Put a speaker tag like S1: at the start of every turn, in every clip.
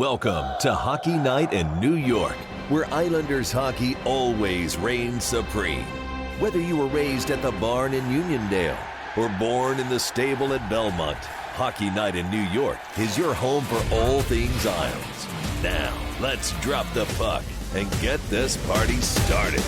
S1: Welcome to Hockey Night in New York, where Islanders hockey always reigns supreme. Whether you were raised at the barn in Uniondale or born in the stable at Belmont, Hockey Night in New York is your home for all things Isles. Now, let's drop the puck and get this party started.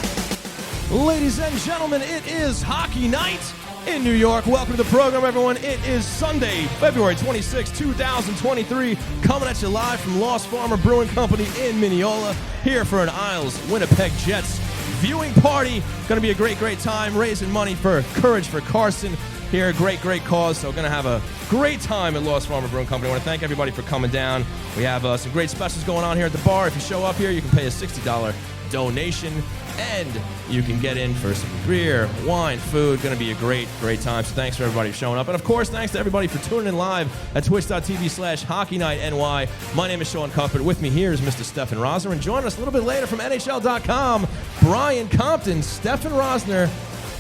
S2: Ladies and gentlemen, it is Hockey Night in New York. Welcome to the program, everyone. It is Sunday, February 26, 2023, coming at you live from Lost Farmer Brewing Company in Mineola, here for an Isles Winnipeg Jets viewing party. Going to be a great time raising money for Courage for Carson here. Great cause. So going to have a great time at Lost Farmer Brewing Company. I want to thank everybody for coming down. We have some great specials going on here at the bar. If you show up here, you can pay a $60 donation, and you can get in for some beer, wine, food. Going to be a great time. So thanks for everybody for showing up. And of course, thanks to everybody for tuning in live at twitch.tv/HockeyNightNY. My name is Sean Cuthbert. With me here is Mr. Stefen Rosner. And joining us a little bit later from NHL.com, Brian Compton. Stefen Rosner,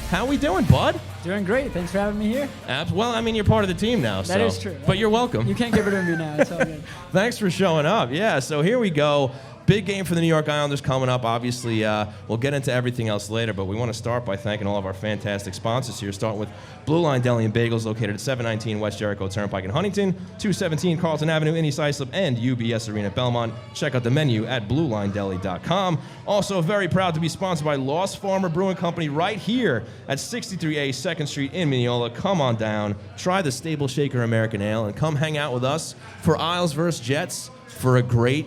S2: how we doing, bud?
S3: Doing great. Thanks for having me here.
S2: Well, I mean, you're part of the team now.
S3: That is true.
S2: But you're welcome.
S3: You can't get rid of me now. It's all good.
S2: Thanks for showing up. Yeah, so here we go. Big game for the New York Islanders coming up. Obviously, we'll get into everything else later, but we want to start by thanking all of our fantastic sponsors here, starting with Blue Line Deli and Bagels, located at 719 West Jericho Turnpike in Huntington, 217 Carlton Avenue in East Islip, and UBS Arena at Belmont. Check out the menu at BlueLineDeli.com. Also, very proud to be sponsored by Lost Farmer Brewing Company right here at 63A 2nd Street in Mineola. Come on down, try the Stable Shaker American Ale, and come hang out with us for Isles vs. Jets for a great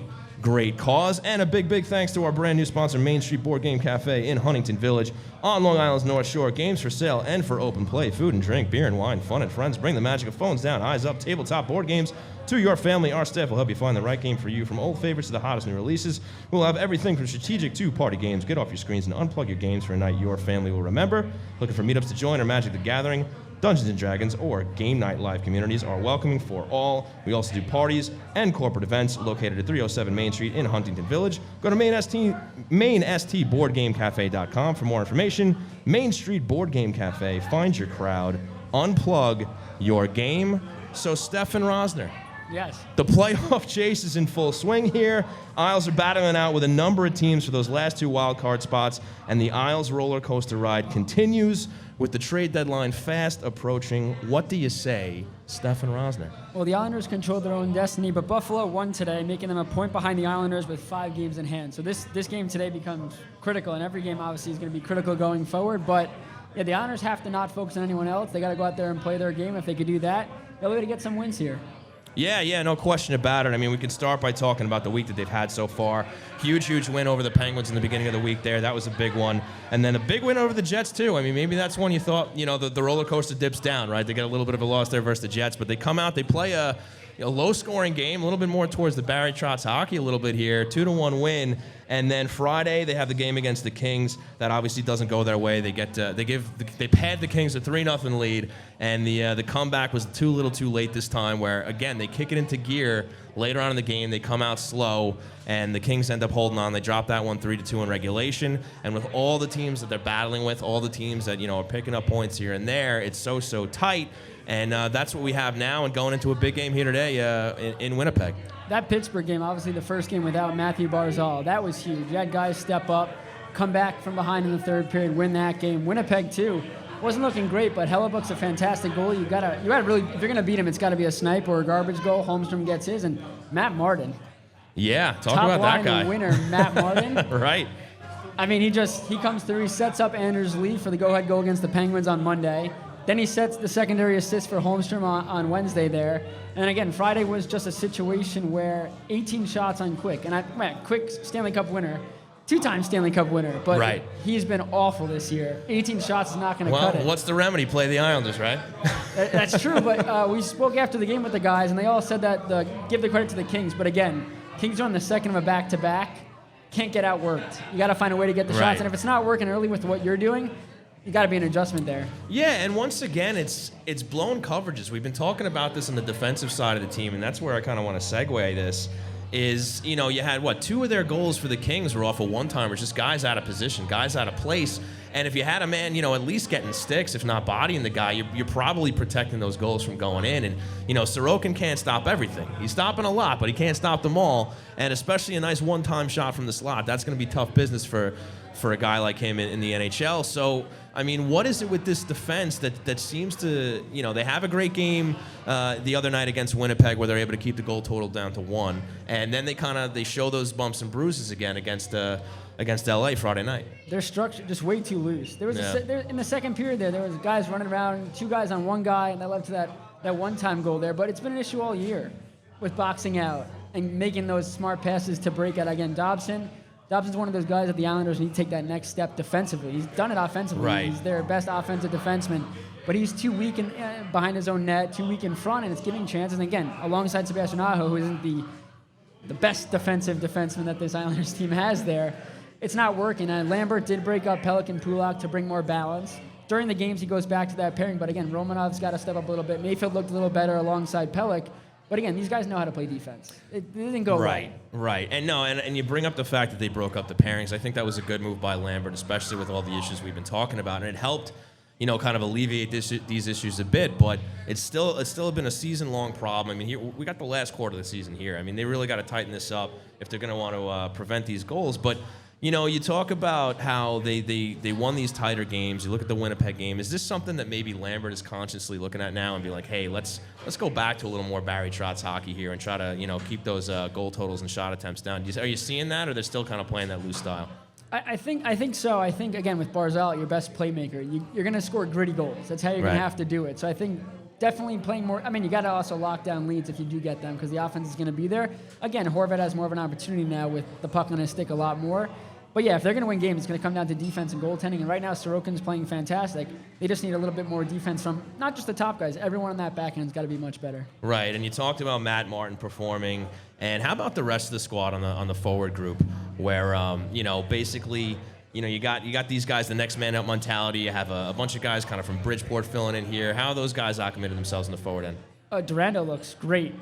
S2: cause. And a big thanks to our brand new sponsor, Main Street Board Game Cafe in Huntington Village on Long Island's North Shore. Games for sale and for open play, food and drink, beer and wine, fun and friends. Bring the magic of phones down, eyes up, tabletop board games to your family. Our staff will help you find the right game for you, from old favorites to the hottest new releases. We'll have everything from strategic to party games. Get off your screens and unplug your games for a night your family will remember. Looking for meetups to join or Magic the Gathering, Dungeons & Dragons, or Game Night live communities are welcoming for all. We also do parties and corporate events located at 307 Main Street in Huntington Village. Go to mainstboardgamecafe.com for more information. Main Street Board Game Cafe. Find your crowd. Unplug your game. So, Stefen Rosner.
S3: Yes.
S2: The playoff chase is in full swing here. Isles are battling out with a number of teams for those last two wild card spots, and the Isles roller coaster ride continues with the trade deadline fast approaching. What do you say, Stefen Rosner?
S3: Well, the Islanders control their own destiny, but Buffalo won today, making them a point behind the Islanders with 5 games in hand. So this game today becomes critical, and every game obviously is going to be critical going forward. But yeah, the Islanders have to not focus on anyone else. They got to go out there and play their game. If they could do that, they'll be able to get some wins here.
S2: Yeah, no question about it. I mean, we can start by talking about the week that they've had so far. Huge win over the Penguins in the beginning of the week there. That was a big one. And then a big win over the Jets, too. I mean, maybe that's one you thought, the roller coaster dips down, right? They get a little bit of a loss there versus the Jets, but they come out, they play a low-scoring game, a little bit more towards the Barry Trotz hockey a little bit here, 2-1 win. And then Friday they have the game against the Kings. That obviously doesn't go their way. They pad the Kings a 3-0 lead, and the comeback was too little, too late this time. Where again they kick it into gear later on in the game. They come out slow, and the Kings end up holding on. They drop that one 3-2 in regulation. And with all the teams that they're battling with, all the teams that are picking up points here and there, it's so tight. And that's what we have now, and going into a big game here today in Winnipeg.
S3: That Pittsburgh game, obviously the first game without Matthew Barzal, that was huge. You had guys step up, come back from behind in the third period, win that game. Winnipeg, too, wasn't looking great, but Hellebuck's a fantastic goalie. You gotta really, if you're going to beat him, it's got to be a snipe or a garbage goal. Holmstrom gets his, and Matt Martin.
S2: Yeah, talk about that guy.
S3: Top line winner, Matt Martin.
S2: Right.
S3: I mean, he comes through, he sets up Anders Lee for the go-ahead goal against the Penguins on Monday. Then he sets the secondary assist for Holmstrom on Wednesday there. And again, Friday was just a situation where 18 shots on Quick. And Quick, Stanley Cup winner, 2-time Stanley Cup winner. But
S2: right. He's
S3: been awful this year. 18 shots is not going to cut it.
S2: Well, what's the remedy? Play the Islanders, right?
S3: That's true, but we spoke after the game with the guys, and they all said that give the credit to the Kings. But again, Kings are on the second of a back-to-back. Can't get outworked. You got to find a way to get the shots. And if it's not working early with what you're doing, you got to be an adjustment there. Yeah,
S2: and once again, it's blown coverages. We've been talking about this on the defensive side of the team, and that's where I kind of want to segue this. Is, you had, 2 of their goals for the Kings were off of one-timers, just guys out of position, guys out of place. And if you had a man, at least getting sticks, if not bodying the guy, you're probably protecting those goals from going in. And, Sorokin can't stop everything. He's stopping a lot, but he can't stop them all. And especially a nice one-time shot from the slot. That's going to be tough business for a guy like him in the NHL. So, what is it with this defense that seems to, they have a great game the other night against Winnipeg where they're able to keep the goal total down to 1. And then they show those bumps and bruises again against LA Friday night.
S3: They're structured just way too loose. There was in the second period there was guys running around, 2 guys on 1 guy, and that led to that one-time goal there. But it's been an issue all year with boxing out and making those smart passes to break out. Again, Dobson's one of those guys that the Islanders need to take that next step defensively. He's done it offensively.
S2: Right.
S3: He's their best offensive defenseman, but he's too weak behind his own net, too weak in front, and it's giving chances. And again, alongside Sebastian Aho, who isn't the best defensive defenseman that this Islanders team has there, it's not working. And Lambert did break up Pelech and Pulak to bring more balance. During the games, he goes back to that pairing, but again, Romanov's got to step up a little bit. Mayfield looked a little better alongside Pelech. But again, these guys know how to play defense. It didn't go right.
S2: Right. And you bring up the fact that they broke up the pairings. I think that was a good move by Lambert, especially with all the issues we've been talking about. And it helped, kind of alleviate these issues a bit. But it's still been a season-long problem. We got the last quarter of the season here. They really got to tighten this up if they're going to want to prevent these goals. But you talk about how they won these tighter games. You look at the Winnipeg game. Is this something that maybe Lambert is consciously looking at now and be like, hey, let's go back to a little more Barry Trotz hockey here and try to keep those goal totals and shot attempts down? Are you seeing that, or they're still kind of playing that loose style?
S3: I think so. I think, again, with Barzal, your best playmaker, you're going to score gritty goals. That's how you're going to have to do it. So I think definitely playing more. You got to also lock down leads if you do get them because the offense is going to be there. Again, Horvat has more of an opportunity now with the puck on his stick a lot more. But yeah, if they're going to win games, it's going to come down to defense and goaltending. And right now, Sorokin's playing fantastic. They just need a little bit more defense from not just the top guys. Everyone on that back end's got to be much better.
S2: Right, and you talked about Matt Martin performing. And how about the rest of the squad on the forward group, where basically you got these guys, the next man up mentality. You have a bunch of guys kind of from Bridgeport filling in here. How are those guys acclimated themselves in the forward end?
S3: Durando looks great.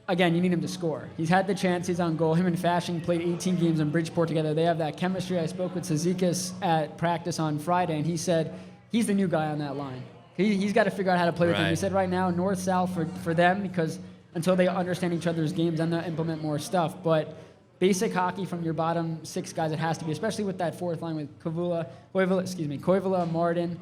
S3: Again, you need him to score. He's had the chances on goal. Him and Fasching played 18 games in Bridgeport together. They have that chemistry. I spoke with Cizikas at practice on Friday, and he said he's the new guy on that line. He's got to figure out how to play with him. He said right now, north-south for them, because until they understand each other's games, then they'll implement more stuff. But basic hockey from your bottom 6 guys, it has to be, especially with that fourth line with Koivula, Martin,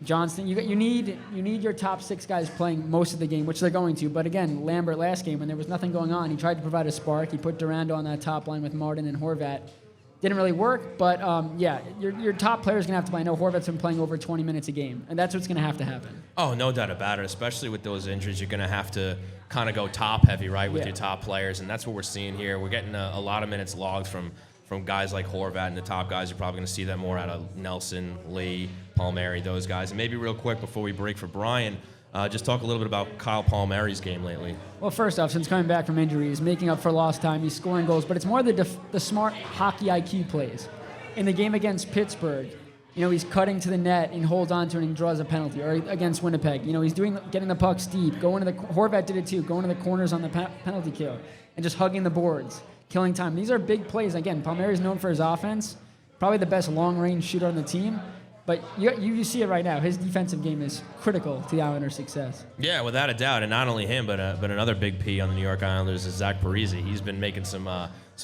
S3: Johnston. You need your top 6 guys playing most of the game, which they're going to. But again, Lambert last game, when there was nothing going on, he tried to provide a spark. He put Durando on that top line with Martin and Horvat. Didn't really work, but your top player's going to have to play. I know Horvat's been playing over 20 minutes a game, and that's what's going to have to happen.
S2: Oh, no doubt about it. Especially with those injuries, you're going to have to kind of go top heavy, right, with your top players, and that's what we're seeing here. We're getting a lot of minutes logged from guys like Horvat, and the top guys. You're probably going to see that more out of Nelson, Lee, Palmieri, those guys. And maybe real quick before we break for Brian, just talk a little bit about Kyle Palmieri's game lately.
S3: Well, first off, since coming back from injury, he's making up for lost time. He's scoring goals, but it's more the smart hockey IQ plays. In the game against Pittsburgh, he's cutting to the net and holds on to it and draws a penalty. Or against Winnipeg, he's getting the pucks deep. Horvat did it too, going to the corners on the penalty kill and just hugging the boards, killing time. These are big plays. Again, Palmieri's known for his offense, probably the best long-range shooter on the team. But you see it right now. His defensive game is critical to the Islanders' success. Yeah,
S2: without a doubt. And not only him, but another big P on the New York Islanders is Zach Parise. He's been making some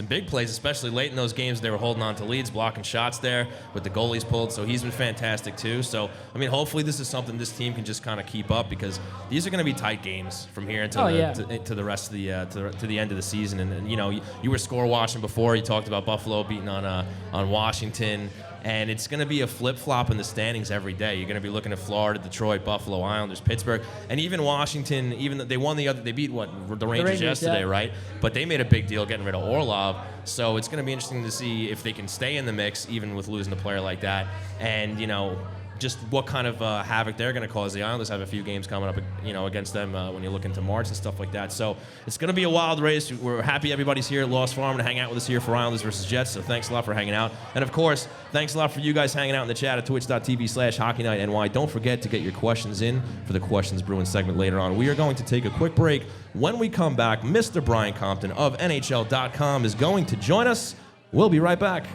S2: big plays, especially late in those games. They were holding on to leads, blocking shots there with the goalies pulled. So he's been fantastic too. So hopefully this is something this team can just kind of keep up, because these are going to be tight games from here until to the rest of the to the end of the season. And you were score watching before. You talked about Buffalo beating on Washington. And it's going to be a flip-flop in the standings every day. You're going to be looking at Florida, Detroit, Buffalo, Islanders, Pittsburgh, and even Washington. Even though they beat the Rangers yesterday, right? But they made a big deal getting rid of Orlov. So it's going to be interesting to see if they can stay in the mix, even with losing a player like that. And just what kind of havoc they're going to cause. The Islanders have a few games coming up, against them when you look into March and stuff like that. So it's going to be a wild race. We're happy everybody's here at Lost Farmer to hang out with us here for Islanders versus Jets. So thanks a lot for hanging out. And of course, thanks a lot for you guys hanging out in the chat at twitch.tv/HockeyNightNY. Don't forget to get your questions in for the Questions Brewing segment later on. We are going to take a quick break. When we come back, Mr. Brian Compton of NHL.com is going to join us. We'll be right back.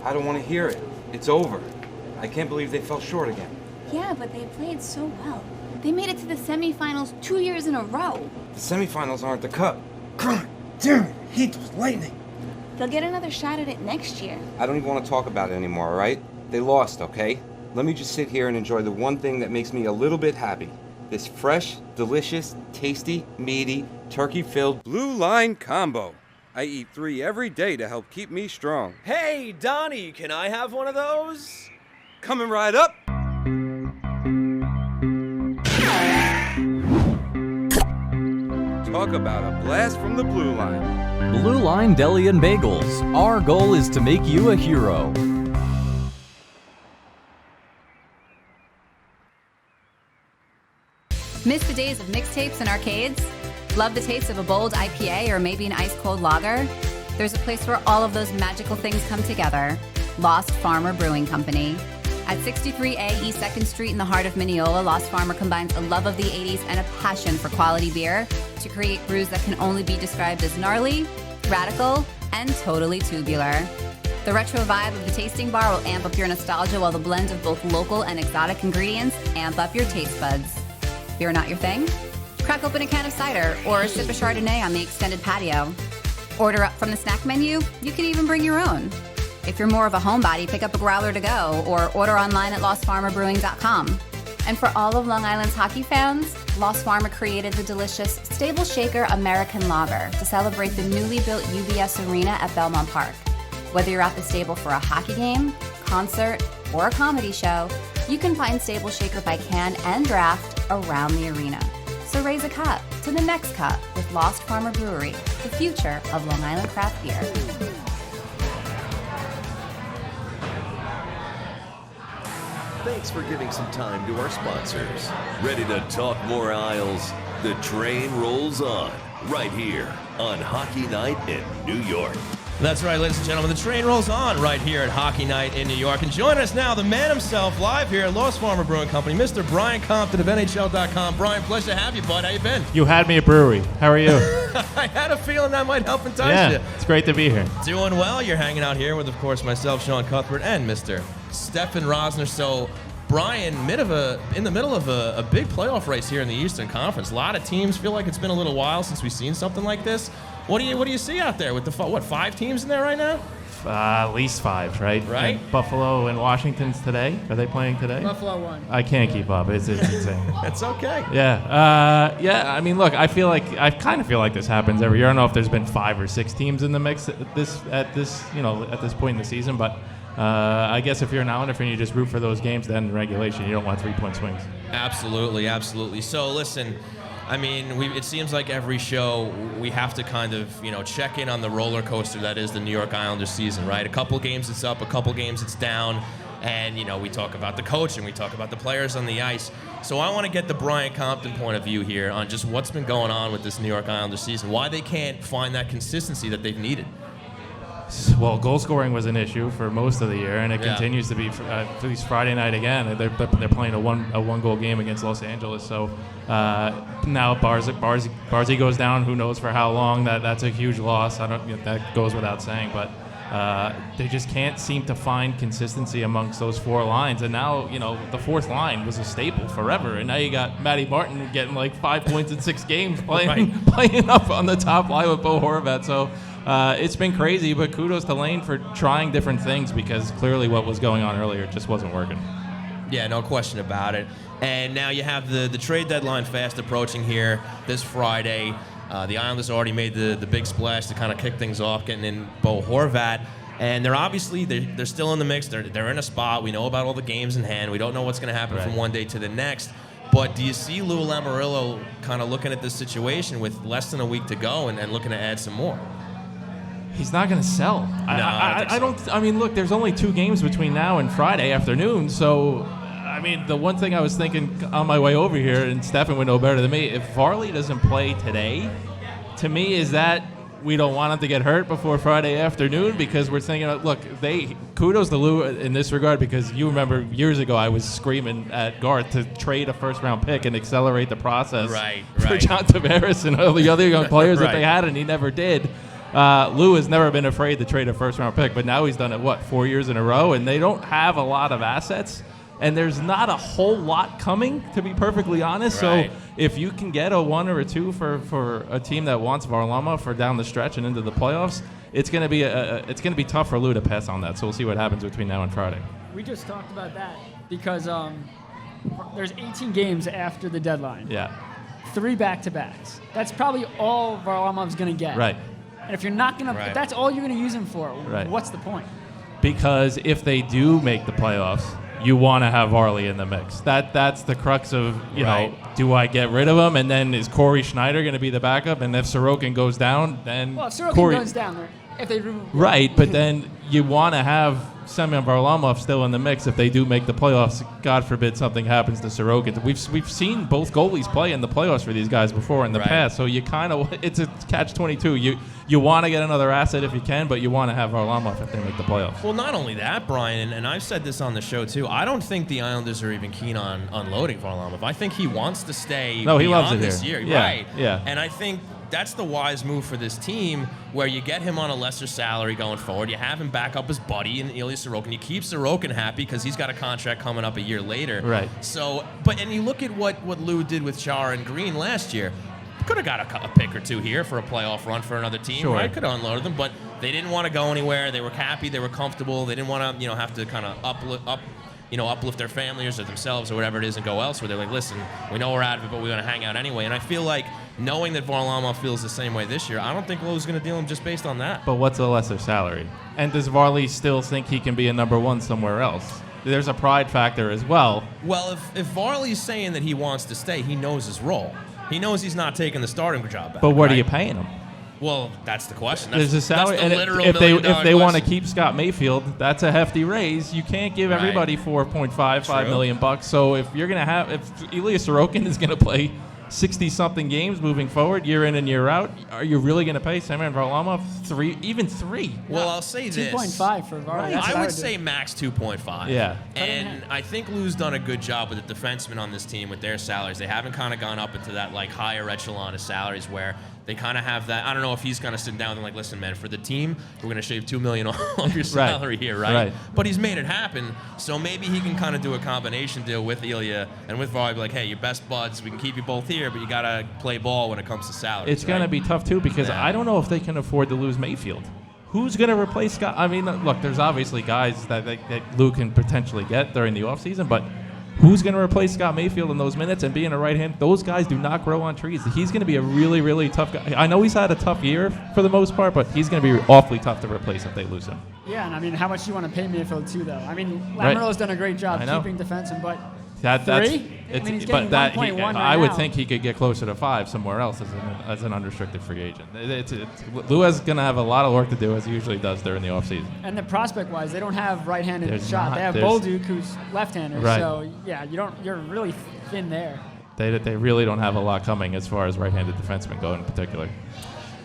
S4: I don't want to hear it. It's over. I can't believe they fell short again.
S5: Yeah, but they played so well. They made it to the semifinals 2 years in a row.
S4: The semifinals aren't the cup. God damn it, heat was lightning.
S5: They'll get another shot at it next year.
S4: I don't even want to talk about it anymore, all right? They lost, okay? Let me just sit here and enjoy the one thing that makes me a little bit happy. This fresh, delicious, tasty, meaty, turkey-filled Blue Line combo. I eat 3 every day to help keep me strong.
S6: Hey, Donnie, can I have one of those?
S4: Coming right up. Talk about a blast from the Blue Line.
S7: Blue Line Deli and Bagels. Our goal is to make you a hero.
S8: Miss the days of mixtapes and arcades? Love the taste of a bold IPA or maybe an ice-cold lager? There's a place where all of those magical things come together. Lost Farmer Brewing Company. At 63A East 2nd Street in the heart of Mineola, Lost Farmer combines a love of the 80s and a passion for quality beer to create brews that can only be described as gnarly, radical, and totally tubular. The retro vibe of the tasting bar will amp up your nostalgia while the blend of both local and exotic ingredients amp up your taste buds. Beer not your thing? Crack open a can of cider or sip a Chardonnay on the extended patio. Order up from the snack menu. You can even bring your own. If you're more of a homebody, pick up a growler to go or order online at lostfarmerbrewing.com. And for all of Long Island's hockey fans, Lost Farmer created the delicious Stable Shaker American Lager to celebrate the newly built UBS Arena at Belmont Park. Whether you're at the stable for a hockey game, concert, or a comedy show, you can find Stable Shaker by can and draft around the arena. So raise a cup to the next cup with Lost Farmer Brewery, the future of Long Island craft beer.
S1: Thanks for giving some time to our sponsors. Ready to talk more Isles? The train rolls on, right here on Hockey Night in New York.
S2: That's right, ladies and gentlemen. The train rolls on right here at Hockey Night in New York. And join us now, the man himself, live here at Lost Farmer Brewing Company, Mr. Brian Compton of NHL.com. Brian, pleasure to have you, bud. How you been?
S9: You had me at brewery. How are you?
S2: I had a feeling that might help entice you.
S9: Yeah, it's great to be here.
S2: Doing well. You're hanging out here with, of course, myself, Sean Cuthbert, and Mr. Stefan Rosner. So, Brian, in the middle of a big playoff race here in the Eastern Conference. A lot of teams feel like it's been a little while since we've seen something like this. What do you see out there with the 5 teams in there right now?
S9: At least 5, right?
S2: Right.
S9: And Buffalo and Washington's today. Are they playing today?
S3: Buffalo won.
S9: I can't keep up. It's insane.
S2: That's okay.
S9: Yeah. I mean, look, I kind of feel like this happens every year. I don't know if there's been 5 or 6 teams in the mix at this point in the season, but I guess if you're an Islander fan, you just root for those games to end in regulation. You don't want 3-point swings.
S2: Absolutely. So listen, I mean, it seems like every show we have to kind of, check in on the roller coaster that is the New York Islanders season, right? A couple games it's up, a couple games it's down, and, we talk about the coach and we talk about the players on the ice. So I want to get the Brian Compton point of view here on just what's been going on with this New York Islanders season, why they can't find that consistency that they've needed.
S9: Well, goal scoring was an issue for most of the year, and it continues to be for at least Friday night again. They're playing a one goal game against Los Angeles. So now Barzy goes down. Who knows for how long? That's a huge loss. That goes without saying. But they just can't seem to find consistency amongst those 4 lines. And now the 4th line was a staple forever, and now you got Matty Martin getting like 5 points in 6 games playing up on the top line with Bo Horvat. So. It's been crazy, but kudos to Lane for trying different things because clearly what was going on earlier just wasn't working.
S2: Yeah, no question about it. And now you have the trade deadline fast approaching here this Friday. The Islanders already made the big splash to kind of kick things off, getting in Bo Horvat. And they're still in the mix. They're in a spot. We know about all the games in hand. We don't know what's going to happen from one day to the next. But do you see Lou Lamoriello kind of looking at this situation with less than a week to go and looking to add some more?
S9: He's not going to sell. I don't. I mean, look, there's only 2 games between now and Friday afternoon. So, I mean, the one thing I was thinking on my way over here, and Stefan would know better than me, if Varley doesn't play today, to me is that we don't want him to get hurt before Friday afternoon because we're thinking, look, kudos to Lou in this regard because you remember years ago I was screaming at Garth to trade a first-round pick and accelerate the process for John Tavares and all the other young players that they had, and he never did. Lou has never been afraid to trade a first-round pick, but now he's done it, 4 years in a row, and they don't have a lot of assets, and there's not a whole lot coming, to be perfectly honest.
S2: Right.
S9: So if you can get a 1 or a 2 for a team that wants Varlamov for down the stretch and into the playoffs, it's going to be tough for Lou to pass on that. So we'll see what happens between now and Friday.
S3: We just talked about that because there's 18 games after the deadline.
S9: Yeah.
S3: 3 back-to-backs. That's probably all Varlamov's going to get.
S9: Right.
S3: And if you're not going to, if that's all you're going to use him for,
S9: Right.
S3: what's the point?
S9: Because if they do make the playoffs, you want to have Varley in the mix. That's the crux of, you know, do I get rid of him? And then is Corey Schneider going to be the backup? And if Sorokin goes down, then
S3: Well, if Sorokin goes down, if they
S9: right, but then you want to have Semyon Varlamov still in the mix if they do make the playoffs. God forbid something happens to Sorokin. We've seen both goalies play in the playoffs for these guys before in the past, so you kind of it's a catch-22. You want to get another asset if you can, but you want to have Varlamov if they make the playoffs.
S2: Well, not only that, Brian, and I've said this on the show too. I don't think the Islanders are even keen on unloading Varlamov. I think he wants to stay.
S9: No, he
S2: beyond
S9: loves it
S2: this
S9: here.
S2: year,
S9: Yeah,
S2: right?
S9: yeah.
S2: And I think that's the wise move for this team, where you get him on a lesser salary going forward. You have him back up his buddy in Ilya Sorokin. You keep Sorokin happy because he's got a contract coming up a year later.
S9: Right.
S2: So, and you look at what Lou did with Chara and Green last year. Could have got a pick or two here for a playoff run for another team.
S9: Sure.
S2: Right? Could have unloaded them, but they didn't want to go anywhere. They were happy. They were comfortable. They didn't want to, have to kind of uplift their families or themselves or whatever it is and go elsewhere. They're like, listen, we know we're out of it, but we're going to hang out anyway. And I feel like knowing that Varlamov feels the same way this year, I don't think Lou's going to deal him just based on that.
S9: But what's a lesser salary? And does Varley still think he can be a number one somewhere else? There's a pride factor as well.
S2: Well, if Varley's saying that he wants to stay, he knows his role. He knows he's not taking the starting job back.
S9: But what
S2: right?
S9: are you paying him?
S2: Well, that's the question.
S9: There's a salary,
S2: that's the
S9: and
S2: literal
S9: if they want to
S2: question.
S9: keep Scott Mayfield, that's a hefty raise. You can't give everybody $4.5 million bucks. So if you're gonna if Ilya Sorokin is gonna play 60-something games moving forward, year in and year out, are you really gonna pay Semyon Varlamov three?
S2: Well, I'll say this:
S3: 2.5 for Varlamov.
S2: I would say max 2.5.
S9: Yeah.
S2: And I think Lou's done a good job with the defensemen on this team with their salaries. They haven't kind of gone up into that like higher echelon of salaries where they kind of have that. I don't know if he's kind of sitting down and like, listen, man, for the team, we're going to shave $2 million off your salary here, right? But he's made it happen, so maybe he can kind of do a combination deal with Ilya and with Varley, like, hey, you're best buds. We can keep you both here, but you got to play ball when it comes to salaries.
S9: It's going to be tough too because I don't know if they can afford to lose Mayfield. Who's going to replace Scott? I mean, look, there's obviously guys that Lou can potentially get during the offseason, but who's going to replace Scott Mayfield in those minutes and being a right hand? Those guys do not grow on trees. He's going to be a really, really tough guy. I know he's had a tough year for the most part, but he's going to be awfully tough to replace if they lose him.
S3: Yeah, and I mean, how much do you want to pay Mayfield too, though? I mean, Lamoureux's done a great job keeping defensemen, but
S9: That's
S3: I mean, he's getting 1.1 right
S9: I would
S3: now.
S9: think he could get closer to 5 somewhere else as an unrestricted free agent. Lou is going to have a lot of work to do, as he usually does during the offseason.
S3: And the prospect-wise, they don't have right-handed
S9: There's
S3: shot.
S9: not.
S3: They have
S9: There's-
S3: Bolduc, who's left-hander.
S9: Right.
S3: So yeah, you're really thin there.
S9: They really don't have a lot coming as far as right-handed defensemen go in particular.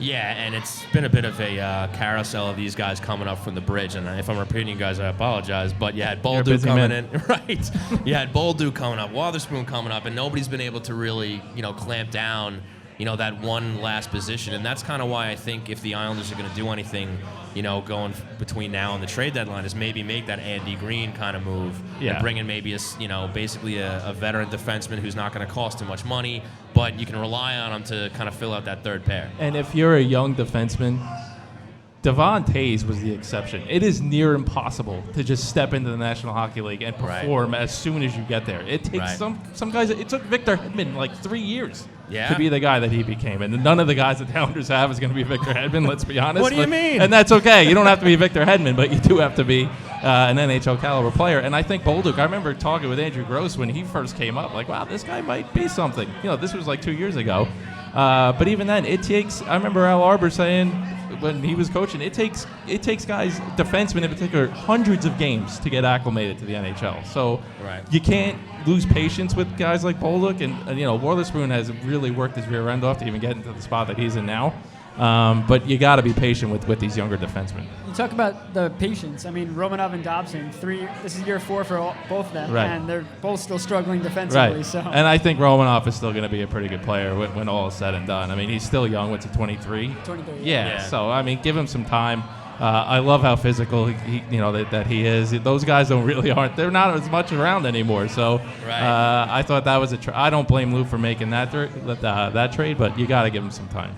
S2: Yeah, and it's been a bit of a carousel of these guys coming up from the bridge. And if I'm repeating you guys, I apologize. But you had Bolduc coming in, right? You had Bolduc coming up, Wotherspoon coming up, and nobody's been able to really, clamp down, that one last position. And that's kind of why I think if the Islanders are going to do anything, going between now and the trade deadline, is maybe make that Andy Green kind of move and bring in maybe basically a veteran defenseman who's not going to cost too much money, but you can rely on him to kind of fill out that third pair.
S9: And if you're a young defenseman, Devon Tays was the exception. It is near impossible to just step into the National Hockey League and perform as soon as you get there. It takes some guys. It took Victor Hedman like 3 years to be the guy that he became, and none of the guys that the Islanders have is going to be Victor Hedman. Let's be honest.
S2: What do you mean?
S9: And that's okay. You don't have to be Victor Hedman, but you do have to be an NHL caliber player. And I think Bolduc. I remember talking with Andrew Gross when he first came up. Like, wow, this guy might be something. This was like 2 years ago. But even then, it takes. I remember Al Arbor saying when he was coaching, it takes guys, defensemen in particular, hundreds of games to get acclimated to the NHL. So you can't lose patience with guys like Bolduc, and Wotherspoon has really worked his rear end off to even get into the spot that he's in now. But you got to be patient with these younger defensemen.
S3: You talk about the patience. I mean, Romanov and Dobson, this is year 4 for both of them,
S9: Right.
S3: and they're both still struggling defensively.
S9: Right.
S3: So.
S9: And I think Romanoff is still going to be a pretty good player when all is said and done. I mean, he's still young. What's he, 23?
S3: 23.
S9: Yeah. So, I mean, give him some time. I love how physical that he is. Those guys they're not as much around anymore. So I thought that was I don't blame Lou for making that trade, but you got to give him some time.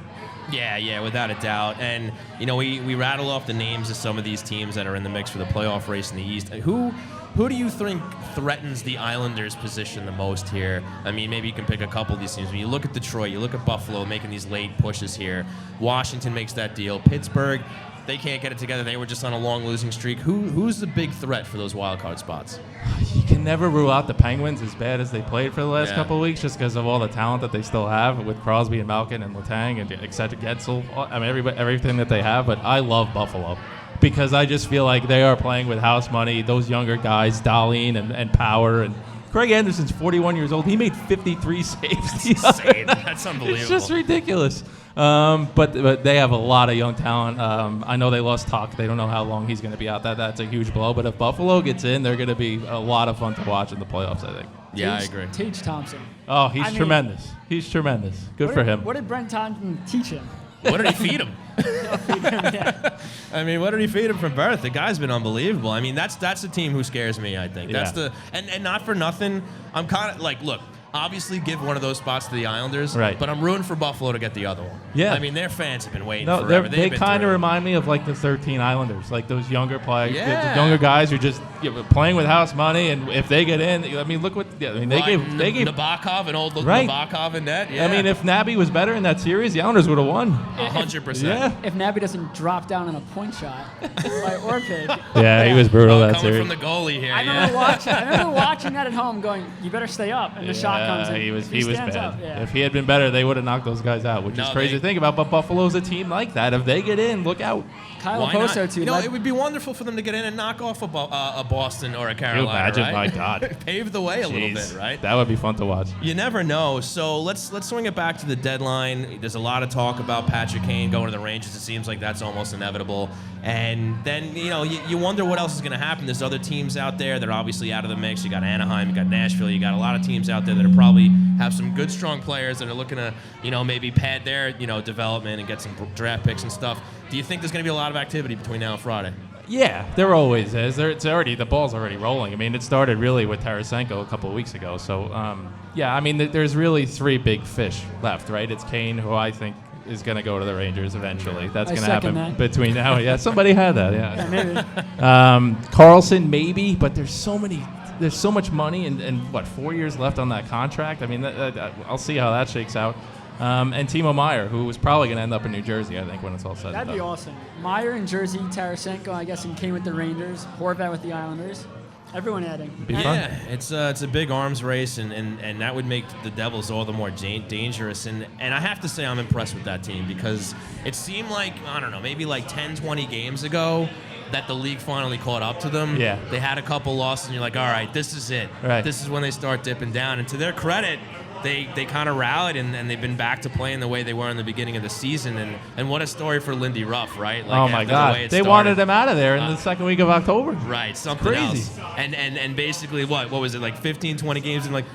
S2: Yeah, without a doubt. And, we rattle off the names of some of these teams that are in the mix for the playoff race in the East. Who do you think threatens the Islanders' position the most here? I mean, maybe you can pick a couple of these teams. When you look at Detroit, you look at Buffalo making these late pushes here. Washington makes that deal. Pittsburgh, they can't get it together. They were just on a long losing streak. Who's the big threat for those wild card spots?
S9: You can never rule out the Penguins as bad as they played for the last couple of weeks, just because of all the talent that they still have with Crosby and Malkin and Letang and et cetera, Getzel. I mean, everything that they have. But I love Buffalo because I just feel like they are playing with house money. Those younger guys, Dahlin and Power and Craig Anderson's 41 years old. He made 53 saves.
S2: That's insane. That's unbelievable.
S9: It's just ridiculous. But they have a lot of young talent. I know they lost Tuck. They don't know how long he's going to be out. That's a huge blow. But if Buffalo gets in, they're going to be a lot of fun to watch in the playoffs, I think.
S2: Yeah, I agree.
S3: Tage Thompson.
S9: Oh, he's tremendous. He's tremendous. Good for him.
S3: What did Brent Thompson teach him?
S2: What did he feed him? I mean, what did he feed him from birth? The guy's been unbelievable. I mean, that's the team who scares me, I think. That's and not for nothing. I'm kind of like, look, obviously give one of those spots to the Islanders,
S9: right?
S2: But I'm rooting for Buffalo to get the other one.
S9: Yeah.
S2: I mean, their fans have been waiting forever.
S9: They kind of remind me of like the 13 Islanders, like those younger players, the younger guys who just playing with house money, and if they get in, I mean, look what they gave
S2: Nabokov, an old Nabokov in net. Yeah.
S9: I mean, if Nabby was better in that series, the Islanders would have won.
S2: 100%.
S9: Yeah.
S3: If Nabby doesn't drop down on a point shot by Orpid.
S9: Yeah, he was brutal that series.
S2: Coming from the goalie here.
S3: I remember watching that at home, going, "You better stay up," and the shot comes in.
S9: He was bad.
S3: Up, yeah.
S9: If he had been better, they would have knocked those guys out, which is crazy to think about. But Buffalo's a team like that. If they get in, look out.
S3: Kyle Poso, too.
S2: It would be wonderful for them to get in and knock off a Boston or a Carolina.
S9: Can you imagine?
S2: Right?
S9: My God.
S2: Pave the way a little bit, right?
S9: That would be fun to watch.
S2: You never know. So let's swing it back to the deadline. There's a lot of talk about Patrick Kane going to the Rangers. It seems like that's almost inevitable. And then, you wonder what else is going to happen. There's other teams out there that are obviously out of the mix. You got Anaheim, you got Nashville, you got a lot of teams out there that are probably have some good, strong players that are looking to, maybe pad their, development and get some draft picks and stuff. Do you think there's going to be a lot of activity between now and Friday?
S9: Yeah, there always is. The ball's already rolling. I mean, it started really with Tarasenko a couple of weeks ago. So, I mean, there's really 3 big fish left, right? It's Kane, who I think is going to go to the Rangers eventually. That's going to happen between now. Yeah, somebody had that. Yeah,
S3: maybe.
S9: Carlson, maybe, but there's so much money and 4 years left on that contract. I mean, I'll see how that shakes out. And Timo Meyer, who was probably going to end up in New Jersey, I think, when it's all said and done.
S3: That'd be awesome. Meyer in Jersey, Tarasenko, I guess, and Kane with the Rangers, Horvat with the Islanders. Everyone adding.
S2: Yeah, it's a big arms race, and that would make the Devils all the more dangerous. And I have to say I'm impressed with that team because it seemed like, I don't know, maybe like 10, 20 games ago that the league finally caught up to them.
S9: Yeah.
S2: They had a couple losses, and you're like, all right, this is it.
S9: Right.
S2: This is when they start dipping down. And to their credit, they kind of rallied, and they've been back to playing the way they were in the beginning of the season. And what a story for Lindy Ruff, right?
S9: Like, oh, my God. They wanted him out of there in the second week of October.
S2: Right, something else. And basically, what was it, like 15, 20 games, and like,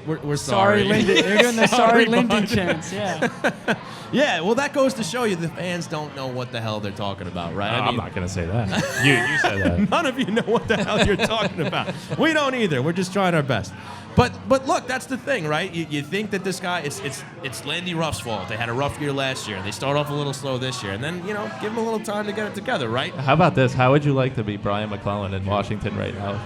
S2: we're sorry.
S3: Lindy. They're doing the sorry Lindy chants, yeah.
S2: Yeah, well, that goes to show you the fans don't know what the hell they're talking about, right?
S9: I'm not going to say that. You said that.
S2: None of you know what the hell you're talking about. We don't either. We're just trying our best. But look, that's the thing, right? You think that this guy, it's Lindy Ruff's fault. They had a rough year last year. They start off a little slow this year. And then, give them a little time to get it together, right?
S9: How about this? How would you like to be Brian McClellan in Washington right now?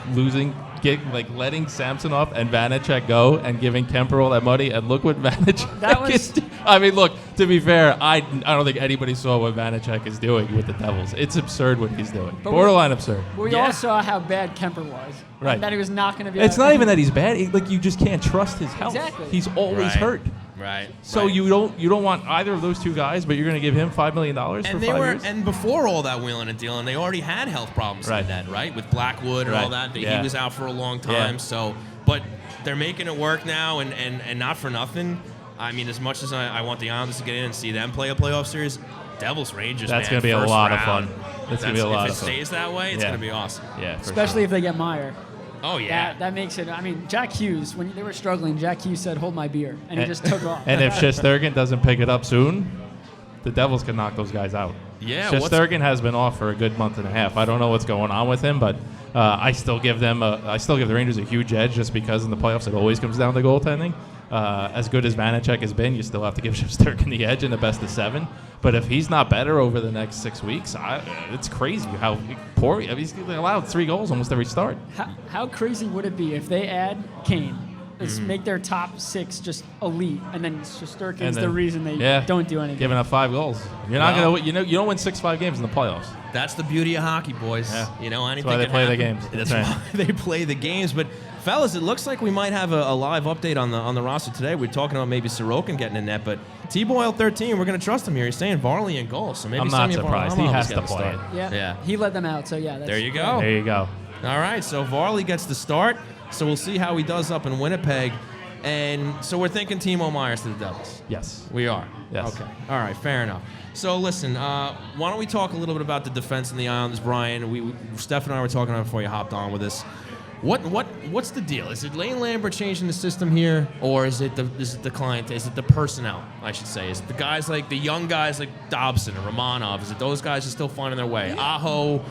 S9: Letting Samsonov and Vanacek go and giving Kemper all that money, and look what Vanacek is doing. I mean, look, to be fair, I don't think anybody saw what Vanacek is doing with the Devils. It's absurd what he's doing. Borderline absurd.
S3: We all saw how bad Kemper was.
S9: Right.
S3: And that he was not going to be.
S9: It's not even that he's bad. You just can't trust his health.
S3: Exactly.
S9: He's always hurt.
S2: Right.
S9: So you don't want either of those two guys, but you're going to give him $5 million for 5 years?
S2: And before all that wheeling and dealing, they already had health problems in that, right? With Blackwood and all that. He was out for a long time.
S9: Yeah.
S2: So, but they're making it work now, and not for nothing. I mean, as much as I want the Islanders to get in and see them play a playoff series, Devils Rangers.
S9: That's
S2: going to
S9: be a lot of
S2: round.
S9: fun. That's going to be a lot of fun.
S2: If it stays that way, it's going to be awesome.
S9: Yeah,
S3: especially if they get Meyer.
S2: Oh yeah,
S3: that makes it. I mean, Jack Hughes, when they were struggling, Jack Hughes said, "Hold my beer," and he just took off.
S9: And if Shesterkin doesn't pick it up soon, the Devils can knock those guys out.
S2: Yeah,
S9: Shesterkin has been off for a good month and a half. I don't know what's going on with him, but I still give the Rangers a huge edge just because in the playoffs it always comes down to goaltending. As good as Vanacek has been, you still have to give Shesterkin the edge in the best of 7. But if he's not better over the next 6 weeks, it's crazy how poor he's allowed 3 goals almost every start.
S3: How crazy would it be if they add Kane? Make their top 6 just elite, and then Shesterkin's the reason they don't do anything.
S9: Giving up 5 goals, you're not gonna. You don't win 6-5 games in the playoffs.
S2: That's the beauty of hockey, boys.
S9: Yeah.
S2: Anything
S9: That's why they
S2: can
S9: play
S2: happen.
S9: the games.
S2: That's why they play the games. But fellas, it looks like we might have a live update on the roster today. We're talking about maybe Sorokin getting in net, but T-Boyle 13, we're going to trust him here. He's saying Varley in goal, so maybe
S9: I'm not surprised. He has to play it.
S3: Yeah, he led them out. So yeah,
S2: there you go.
S9: There you go.
S2: All right, so Varley gets the start. So we'll see how he does up in Winnipeg. And so we're thinking Timo Myers to the Devils.
S9: Yes.
S2: We are?
S9: Yes.
S2: Okay. All right, fair enough. So listen, why don't we talk a little bit about the defense in the Islanders, Brian? Steph and I were talking about it before you hopped on with us. What's the deal? Is it Lane Lambert changing the system here, or is it the client? Is it the personnel? I should say. Is it the guys like the young guys like Dobson or Romanov? Is it those guys are still finding their way? Aho,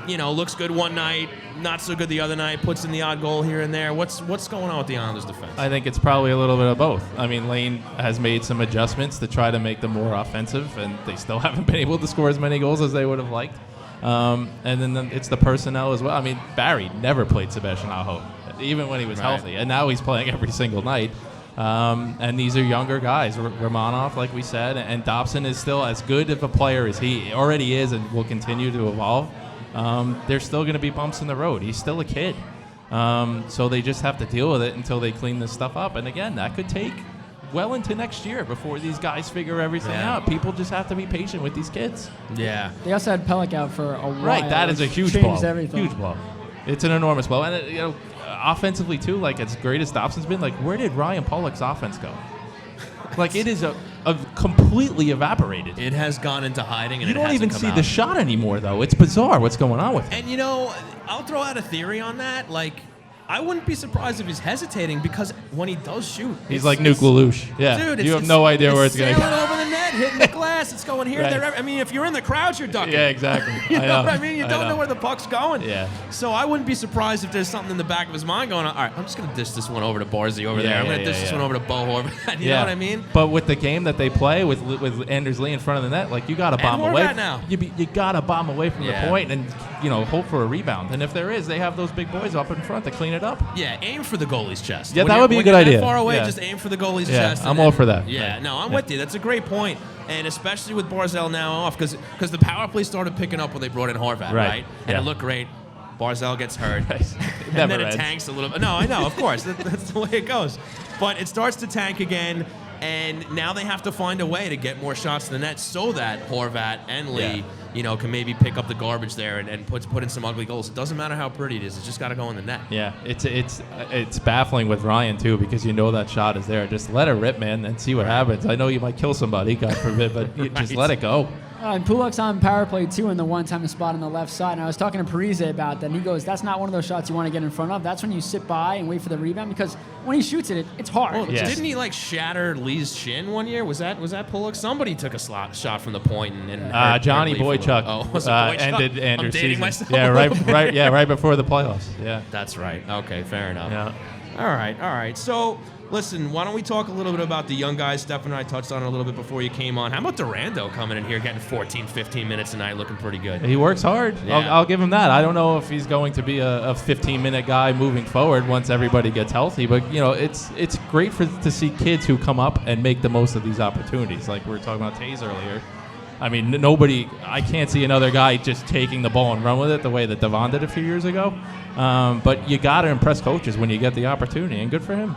S2: looks good one night, not so good the other night. Puts in the odd goal here and there. What's going on with the Islanders defense?
S9: I think it's probably a little bit of both. I mean, Lane has made some adjustments to try to make them more offensive, and they still haven't been able to score as many goals as they would have liked. And then it's the personnel as well. I mean, Barry never played Sebastian Aho, even when he was healthy, and now he's playing every single night. And these are younger guys. Romanov, like we said, and Dobson is still as good of a player as he already is and will continue to evolve. There's still going to be bumps in the road. He's still a kid. So they just have to deal with it until they clean this stuff up. And again, that could take well into next year before these guys figure everything out. People just have to be patient with these kids.
S2: Yeah.
S3: They also had Pellick out for a while.
S9: Right, that is a huge blow.
S3: Everything.
S9: Huge blow. It's an enormous blow. And, offensively, too, like as great as Dobson's been, like where did Ryan Pollock's offense go? Like it is a completely evaporated.
S2: It has gone into hiding, and
S9: you don't even see the shot anymore, though. It's bizarre what's going on with it.
S2: And I'll throw out a theory on that. Like, I wouldn't be surprised if he's hesitating because when he does shoot,
S9: he's like Nuke Lelouch. Yeah,
S2: dude,
S9: you have no idea where it's going to go.
S2: Sailing over the net, hitting the glass. It's going here, there. I mean, if you're in the crowd, you're ducking.
S9: Yeah, exactly.
S2: You know what I mean? You don't know where the puck's going.
S9: Yeah.
S2: So I wouldn't be surprised if there's something in the back of his mind going on. All right, I'm just going to dish this one over to Barzy over there. I'm going to dish this one over to Bo Horvat. You know what I mean?
S9: But with the game that they play with Anders Lee in front of the net, like you got to bomb away.
S2: Now.
S9: You got to bomb away from the point and hope for a rebound. And if there is, they have those big boys up in front to clean it up.
S2: Yeah, aim for the goalie's chest.
S9: Yeah, that would be a good idea.
S2: That far away, just aim for the goalie's chest.
S9: I'm all for that.
S2: Yeah, no, I'm with you. That's a great point. And especially with Barzal now off, because the power play started picking up when they brought in Horvat, right? And it looked great. Barzal gets hurt. And then it tanks a little bit. No, I know, of course. That's the way it goes. But it starts to tank again, and now they have to find a way to get more shots to the net so that Horvat and Lee, can maybe pick up the garbage there and put in some ugly goals. It doesn't matter how pretty it is. It's just got to go in the net.
S9: Yeah, it's baffling with Ryan, too, because that shot is there. Just let it rip, man, and see what happens. I know you might kill somebody, God forbid, but just let it go.
S3: And Pulak's on power play, too, in the one-time spot on the left side. And I was talking to Parise about that, and he goes, that's not one of those shots you want to get in front of. That's when you sit by and wait for the rebound, because when he shoots it, it's hard.
S2: Well, didn't he, shatter Lee's shin one year? Was that Pulak? Somebody took a shot from the point and
S9: Johnny Boychuk ended Anders' season. Myself. Yeah, right before the playoffs. Yeah.
S2: That's right. Okay, fair enough.
S9: Yeah.
S2: All right. So, listen, why don't we talk a little bit about the young guys? Steph and I touched on it a little bit before you came on. How about Durando coming in here, getting 14, 15 minutes tonight, looking pretty good?
S9: He works hard. Yeah. I'll give him that. I don't know if he's going to be a 15-minute guy moving forward once everybody gets healthy, but, it's great to see kids who come up and make the most of these opportunities. Like we were talking about Taze earlier. I mean, I can't see another guy just taking the ball and run with it the way that Devon did a few years ago. But you got to impress coaches when you get the opportunity, and good for him.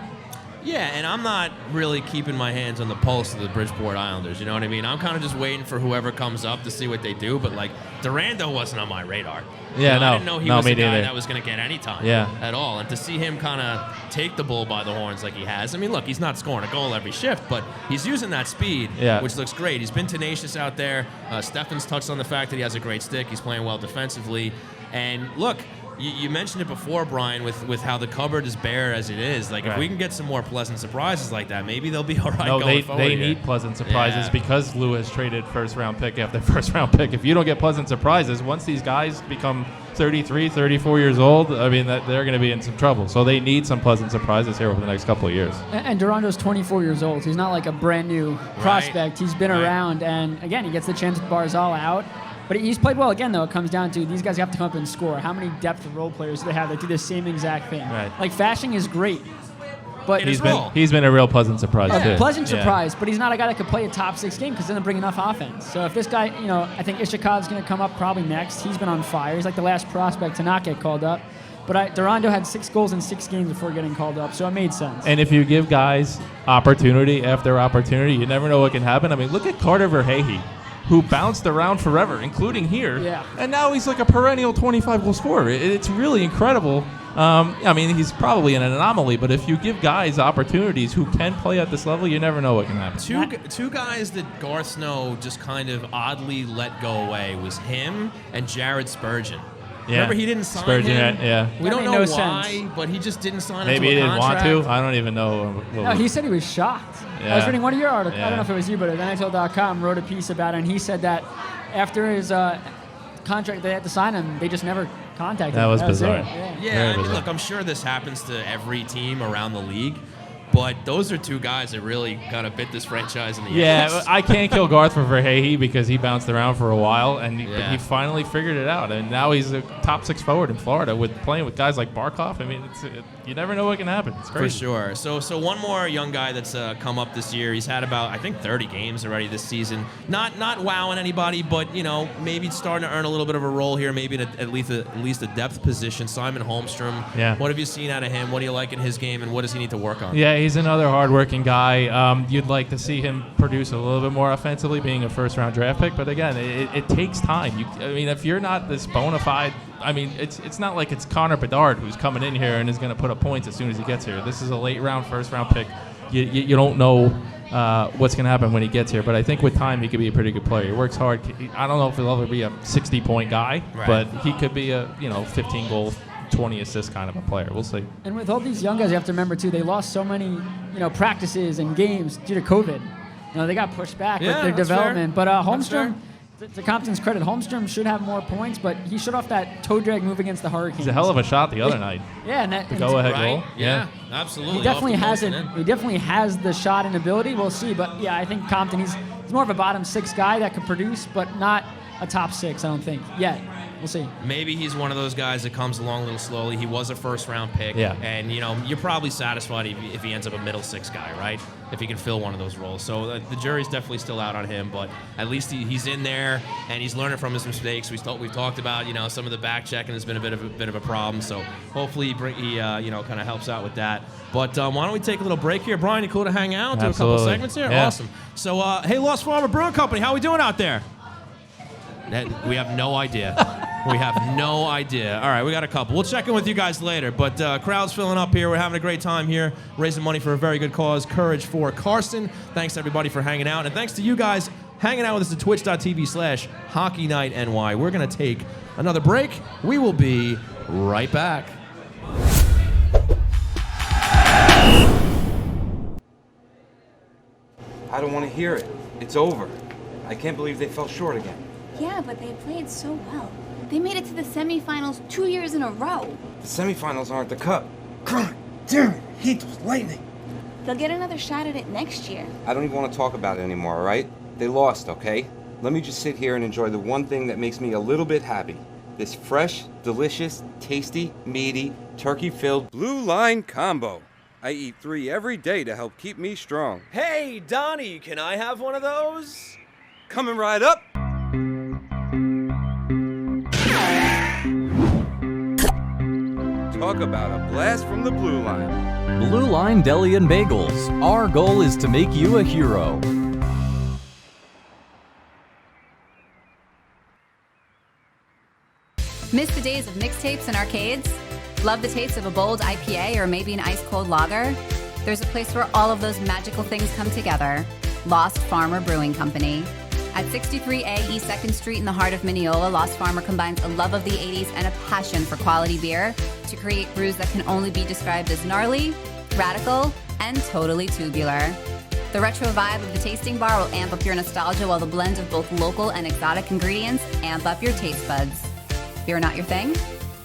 S2: Yeah, and I'm not really keeping my hands on the pulse of the Bridgeport Islanders, you know what I mean? I'm kind of just waiting for whoever comes up to see what they do, but, like, Durando wasn't on my radar.
S9: Yeah,
S2: I didn't know he was a guy
S9: neither.
S2: that was going to get any time at all. And to see him kind of take the bull by the horns like he has, I mean, look, he's not scoring a goal every shift, but he's using that speed, which looks great. He's been tenacious out there. Stefen's touched on the fact that he has a great stick. He's playing well defensively. And, look, you mentioned it before, Brian, with how the cupboard is bare as it is. Like, if we can get some more pleasant surprises like that, maybe they'll be all right going forward.
S9: They need pleasant surprises because Lou has traded first-round pick after first-round pick. If you don't get pleasant surprises, once these guys become 33, 34 years old, I mean, they're going to be in some trouble. So they need some pleasant surprises here over the next couple of years.
S3: And Durando's 24 years old. So he's not like a brand-new prospect. He's been around, and, again, he gets the chance with Barzal out. But he's played well again, though. It comes down to these guys have to come up and score. How many depth role players do they have that do the same exact thing?
S9: Right.
S3: Like, Fashing is great. But
S9: he's been a real pleasant surprise, too.
S3: Pleasant surprise, but he's not a guy that could play a top 6 game because doesn't bring enough offense. So if this guy, I think Ishika's going to come up probably next. He's been on fire. He's like the last prospect to not get called up. But Durando had 6 goals in 6 games before getting called up, so it made sense.
S9: And if you give guys opportunity after opportunity, you never know what can happen. I mean, look at Carter Verhey, who bounced around forever, including here.
S3: Yeah. And
S9: now he's like a perennial 25-goal scorer. It's really incredible. I mean, he's probably an anomaly, but if you give guys opportunities who can play at this level, you never know what can happen.
S2: Two guys that Garth Snow just kind of oddly let go away was him and Jared Spurgeon.
S9: Yeah.
S2: Remember, he didn't sign
S9: Spurgeon,
S2: him? We don't know why,
S3: sense.
S2: but he just didn't sign him
S9: Maybe
S2: to
S9: he
S2: a
S9: didn't
S2: contract.
S9: want to. I don't even know.
S3: No, he said he was shocked. I was reading one of your articles. I don't know if it was you, but NHL.com wrote a piece about it, and he said that after his contract they had to sign him, they just never contacted him.
S9: That was bizarre.
S2: Yeah, I mean, look, I'm sure this happens to every team around the league. But those are two guys that really kind of bit this franchise in the ass.
S9: Yeah, I can't kill Garth for Verhey because he bounced around for a while, and he finally figured it out. And now he's a top 6 forward in Florida with playing with guys like Barkov. I mean, you never know what can happen. It's crazy.
S2: For sure. So one more young guy that's come up this year. He's had about, I think, 30 games already this season. Not wowing anybody, but, maybe starting to earn a little bit of a role here, maybe in at least a depth position. Simon Holmstrom.
S9: Yeah.
S2: What have you seen out of him? What do you like in his game, and what does he need to work on?
S9: Yeah, he's another hardworking guy. You'd like to see him produce a little bit more offensively, being a first-round draft pick. But again, it takes time. If you're not this bona fide, it's not like it's Connor Bedard who's coming in here and is going to put up points as soon as he gets here. This is a late-round, first-round pick. You don't know what's going to happen when he gets here. But I think with time, he could be a pretty good player. He works hard. I don't know if he'll ever be a 60-point guy, but he could be a 15-goal 20 assist kind of a player. We'll see.
S3: And with all these young guys, you have to remember too, they lost so many, practices and games due to COVID. They got pushed back with their development.
S2: Fair.
S3: But Holmstrom, to Compton's credit, Holmstrom should have more points, but he showed off that toe drag move against the Hurricanes.
S9: He's a hell of a shot the other night.
S3: Yeah, and
S9: the go-ahead goal.
S2: Yeah, absolutely.
S3: He definitely has the shot and ability. We'll see, but yeah, I think Compton, he's more of a bottom 6 guy that could produce, but not a top 6, I don't think yet. We'll see.
S2: Maybe he's one of those guys that comes along a little slowly. He was a first-round pick.
S9: Yeah.
S2: And, you're probably satisfied if he ends up a middle 6 guy, right? If he can fill one of those roles. So the jury's definitely still out on him, but at least he's in there, and he's learning from his mistakes. We've talked about, some of the back checking has been a bit of a problem. So hopefully he kind of helps out with that. But why don't we take a little break here? Brian, you cool to hang out? Do a couple segments here?
S9: Yeah.
S2: Awesome. So, hey, Lost Farmer Brewing Company, how we doing out there? We have no idea. We have no idea. All right, we got a couple. We'll check in with you guys later. But crowd's filling up here. We're having a great time here, raising money for a very good cause, Courage for Carson. Thanks, everybody, for hanging out. And thanks to you guys hanging out with us at twitch.tv/HockeyNightNY. We're going to take another break. We will be right back.
S4: I don't want to hear it. It's over. I can't believe they fell short again.
S5: Yeah, but they played so well. They made it to the semifinals 2 years in a row.
S4: The semifinals aren't the cup. God damn it, I hate those Lightning.
S5: They'll get another shot at it next year.
S4: I don't even want to talk about it anymore, all right? They lost, okay? Let me just sit here and enjoy the one thing that makes me a little bit happy. This fresh, delicious, tasty, meaty, turkey-filled Blue Line combo. I eat 3 every day to help keep me strong.
S6: Hey, Donnie, can I have one of those?
S4: Coming right up. talk about a blast from the Blue Line.
S7: Blue Line Deli and Bagels. Our goal is to make you a hero.
S8: Miss the days of mixtapes and arcades? Love the taste of a bold IPA or maybe an ice-cold lager? There's a place where all of those magical things come together. Lost Farmer Brewing Company. At 63A East 2nd Street in the heart of Mineola, Lost Farmer combines a love of the 80s and a passion for quality beer to create brews that can only be described as gnarly, radical, and totally tubular. The retro vibe of the tasting bar will amp up your nostalgia while the blend of both local and exotic ingredients amp up your taste buds. Beer not your thing?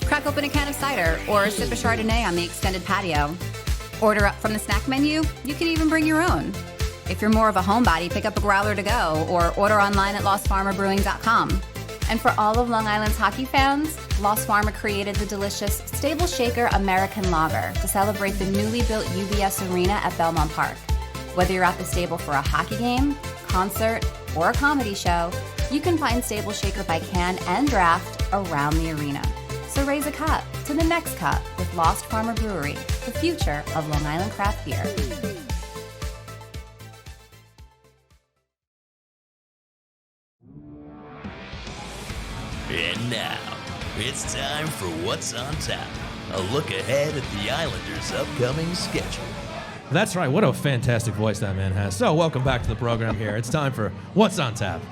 S8: Crack open a can of cider or sip a Chardonnay on the extended patio. Order up from the snack menu. You can even bring your own. If you're more of a homebody, pick up a growler to go or order online at lostfarmerbrewing.com. And for all of Long Island's hockey fans, Lost Farmer created the delicious Stable Shaker American Lager to celebrate the newly built UBS Arena at Belmont Park. Whether you're at the stable for a hockey game, concert, or a comedy show, you can find Stable Shaker by can and draft around the arena. So raise a cup to the next cup with Lost Farmer Brewery, the future of Long Island craft beer.
S10: And now, it's time for What's on Tap, a look ahead at the Islanders' upcoming schedule.
S2: That's right. What a fantastic voice that man has. So welcome back to the program here. It's time for What's on Tap.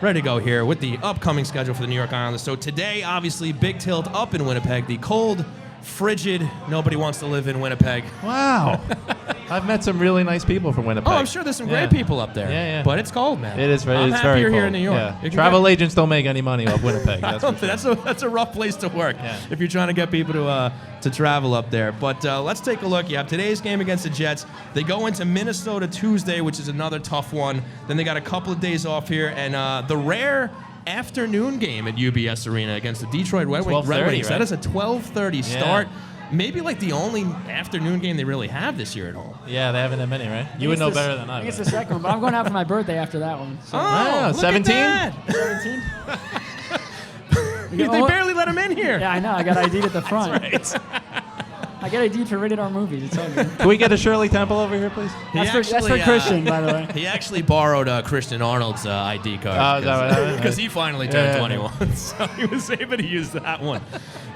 S2: Ready to go here with the upcoming schedule for the New York Islanders. So today, obviously, big tilt up in Winnipeg. The cold, frigid, nobody wants to live in Winnipeg.
S9: Wow. I've met some really nice people from Winnipeg.
S2: Oh, I'm sure there's some great people up there.
S9: Yeah.
S2: But it's cold, man.
S9: It is very
S2: I'm
S9: cold.
S2: happier here in New York.
S9: Yeah. Travel agents don't make any money off Winnipeg.
S2: That's a rough place to work if you're trying to get people to travel up there. But let's take a look. You have today's game against the Jets. They go into Minnesota Tuesday, which is another tough one. Then they got a couple of days off here, and the rare afternoon game at UBS Arena against the Detroit Red Wings.
S9: Right?
S2: That is a 12:30 start. Maybe like the only afternoon game they really have this year at home.
S9: Yeah, they haven't that many, right? You would know better than I
S3: I think
S9: would.
S3: it's the second one, but I'm going out for my birthday after that one. So.
S2: Oh,
S9: 17?
S3: 17?
S2: They barely let him in here.
S3: Yeah, I know. I got ID'd at the front.
S2: That's right.
S3: I get ID'd for rated R movies. It's all good.
S9: Can we get a Shirley Temple over here, please?
S3: That's for Christian, by the way.
S2: He actually borrowed Christian Arnold's ID card.
S9: Oh, is that what
S2: Because he finally turned 21, so he was able to use that one.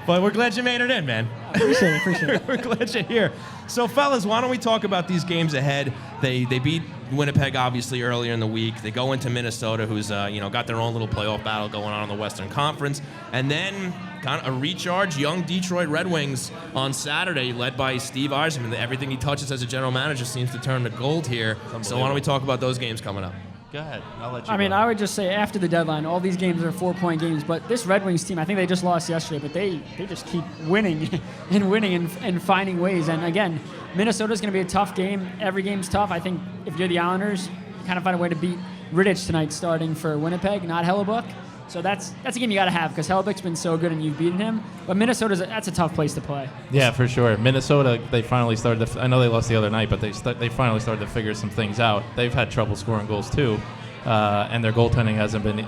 S2: But we're glad you made it in, man.
S3: Appreciate it.
S2: We're glad you're here. So, fellas, why don't we talk about these games ahead? They beat Winnipeg, obviously, earlier in the week. They go into Minnesota, who's got their own little playoff battle going on in the Western Conference. And then kind of a recharge young Detroit Red Wings on Saturday, led by Steve Yzerman. Everything he touches as a general manager seems to turn to gold here. So why don't we talk about those games coming up?
S9: Go ahead. I'll let you
S3: I mean,
S9: go.
S3: I would just say after the deadline, all these games are 4-point games. But this Red Wings team, I think they just lost yesterday, but they just keep winning and finding ways. And again, Minnesota's going to be a tough game. Every game's tough. I think if you're the Islanders, you kind of find a way to beat Rittich tonight starting for Winnipeg, not Hellebuck. So that's a game you got to have because Hellebuck's been so good and you've beaten him. But that's a tough place to play.
S9: Yeah, for sure. Minnesota, they finally started I know they lost the other night, but they finally started to figure some things out. They've had trouble scoring goals too, and their goaltending hasn't been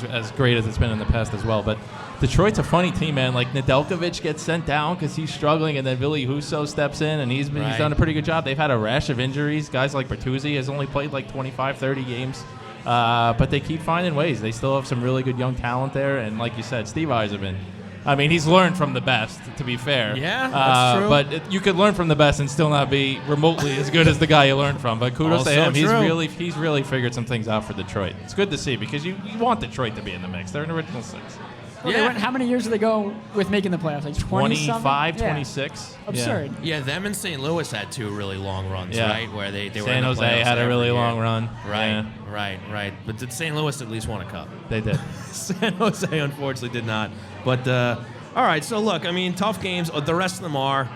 S9: as great as it's been in the past as well. But Detroit's a funny team, man. Like Nedeljkovic gets sent down because he's struggling, and then Ville Husso steps in, and he's done a pretty good job. They've had a rash of injuries. Guys like Bertuzzi has only played like 25, 30 games. But they keep finding ways. They still have some really good young talent there. And like you said, Steve Yzerman, I mean, he's learned from the best, to be fair.
S2: Yeah, that's true.
S9: But you could learn from the best and still not be remotely as good as the guy you learned from. But kudos to him. He's really figured some things out for Detroit. It's good to see because you want Detroit to be in the mix. They're an original six.
S3: Well, how many years did they go with making the playoffs? Like
S9: 25, 26.
S3: Absurd.
S2: Yeah, them and St. Louis had two really long runs, right? Where they were
S9: San
S2: in the
S9: Jose
S2: playoffs
S9: had a really
S2: every year.
S9: long run.
S2: Right. But did St. Louis at least won a cup?
S9: They did.
S2: San Jose unfortunately did not. But all right, so look, I mean, tough games. The rest of them are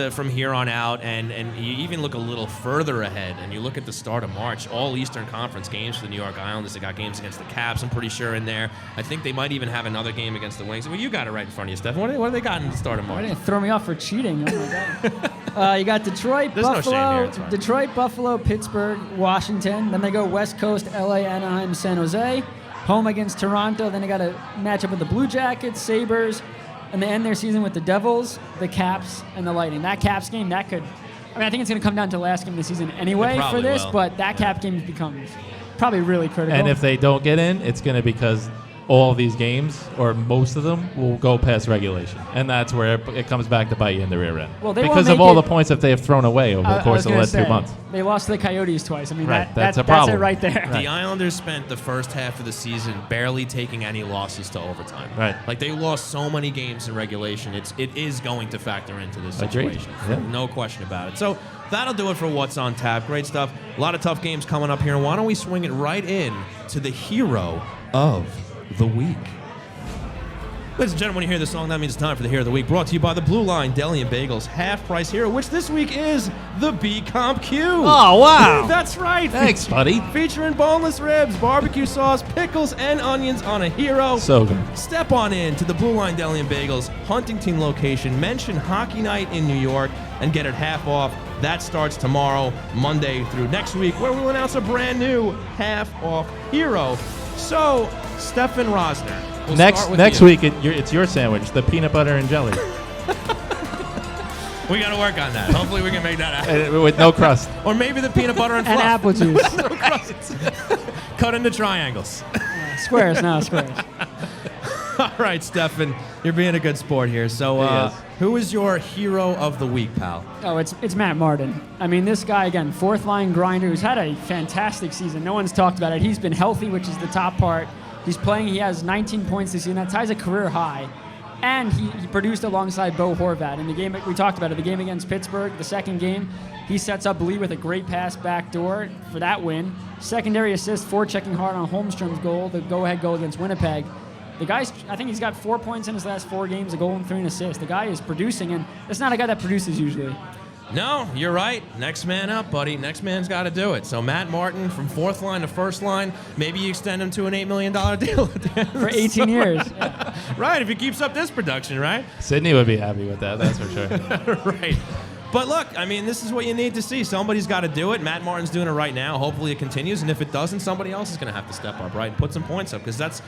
S2: from here on out, and you even look a little further ahead, and you look at the start of March, all Eastern Conference games for the New York Islanders. They got games against the Caps, I'm pretty sure, in there. I think they might even have another game against the Wings. Well, you got it right in front of you, Stephen. What have they got in the start of March?
S3: Why didn't throw me off for cheating? Oh, my God. You got Detroit,
S2: There's
S3: Buffalo,
S2: no shame here, it's fine.
S3: Detroit, Buffalo, Pittsburgh, Washington. Then they go West Coast, LA, Anaheim, San Jose. Home against Toronto. Then they got a matchup with the Blue Jackets, Sabres, and they end their season with the Devils, the Caps, and the Lightning. That Caps game, I think it's going to come down to the last game of the season anyway for this, but that Cap game becomes probably really critical.
S9: And if they don't get in, it's going to be because all of these games, or most of them, will go past regulation. And that's where it comes back to bite you in the rear end.
S3: Well, they
S9: because of all the points that they have thrown away over the course of the last 2 months.
S3: They lost to the Coyotes twice. I mean,
S9: that's a
S3: That's
S9: problem.
S3: it right there.
S2: The Islanders spent the first half of the season barely taking any losses to overtime.
S9: Right.
S2: Like, they lost so many games in regulation. It is going to factor into this situation.
S9: Yeah.
S2: No question about it. So that'll do it for What's on Tap. Great stuff. A lot of tough games coming up here. Why don't we swing it right in to the hero of the week? Ladies and gentlemen, when you hear this song, that means it's time for the Hero of the Week, brought to you by the Blue Line Deli and Bagels half-price hero, which this week is the B-Comp Q.
S9: Oh, wow.
S2: That's right.
S9: Thanks, buddy.
S2: Featuring boneless ribs, barbecue sauce, pickles, and onions on a hero.
S9: So good.
S2: Step on in to the Blue Line Deli and Bagels Huntington location. Mention Hockey Night in New York and get it half off. That starts tomorrow, Monday through next week, where we'll announce a brand new half-off hero. So, Stefan Rosner. We'll
S9: next week, it's your sandwich, the peanut butter and jelly.
S2: We got to work on that. Hopefully we can make that happen.
S9: With no crust.
S2: Or maybe the peanut butter and fluff.
S3: And apple juice.
S2: No crust. Cut into triangles.
S3: Squares.
S2: All right, Stefan, you're being a good sport here. So who is your hero of the week, pal?
S3: Oh, it's Matt Martin. I mean, this guy, again, fourth-line grinder who's had a fantastic season. No one's talked about it. He's been healthy, which is the top part. He's playing. He has 19 points this season. That ties a career high. And he produced alongside Bo Horvat. In the game, we talked about it, the game against Pittsburgh, the second game, he sets up Lee with a great pass backdoor for that win. Secondary assist, forechecking hard on Holmstrom's goal, the go-ahead goal against Winnipeg. The guy's, I think he's got 4 points in his last 4 games, a goal and 3 assists. The guy is producing, and it's not a guy that produces usually.
S2: No, you're right. Next man up, buddy. Next man's got to do it. So Matt Martin from fourth line to first line. Maybe you extend him to an $8 million deal at the end
S3: for 18 years.
S2: Yeah. Right, if he keeps up this production, right?
S9: Sydney would be happy with that, that's for sure.
S2: Right. But look, I mean, this is what you need to see. Somebody's got to do it. Matt Martin's doing it right now. Hopefully it continues. And if it doesn't, somebody else is going to have to step up, right, and put some points up. Because that's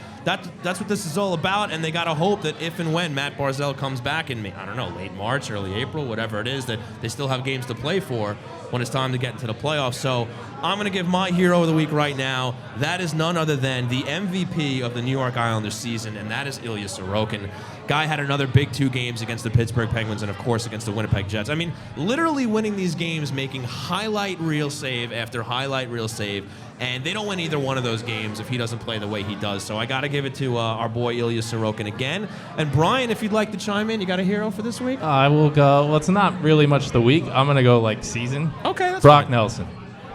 S2: what this is all about. And they got to hope that if and when Matt Barzal comes back in, I don't know, late March, early April, whatever it is, that they still have games to play for when it's time to get into the playoffs. So I'm going to give my hero of the week right now. That is none other than the MVP of the New York Islanders season, and that is Ilya Sorokin. Guy had another big 2 games against the Pittsburgh Penguins and, of course, against the Winnipeg Jets. I mean, literally winning these games, making highlight reel save after highlight reel save, and they don't win either one of those games if he doesn't play the way he does. So I got to give it to our boy Ilya Sorokin again. And Brian, if you'd like to chime in, you got a hero for this week?
S9: I will go, well, it's not really much the week. I'm going to go, season.
S2: Okay, that's
S9: Brock
S2: fine.
S9: Nelson.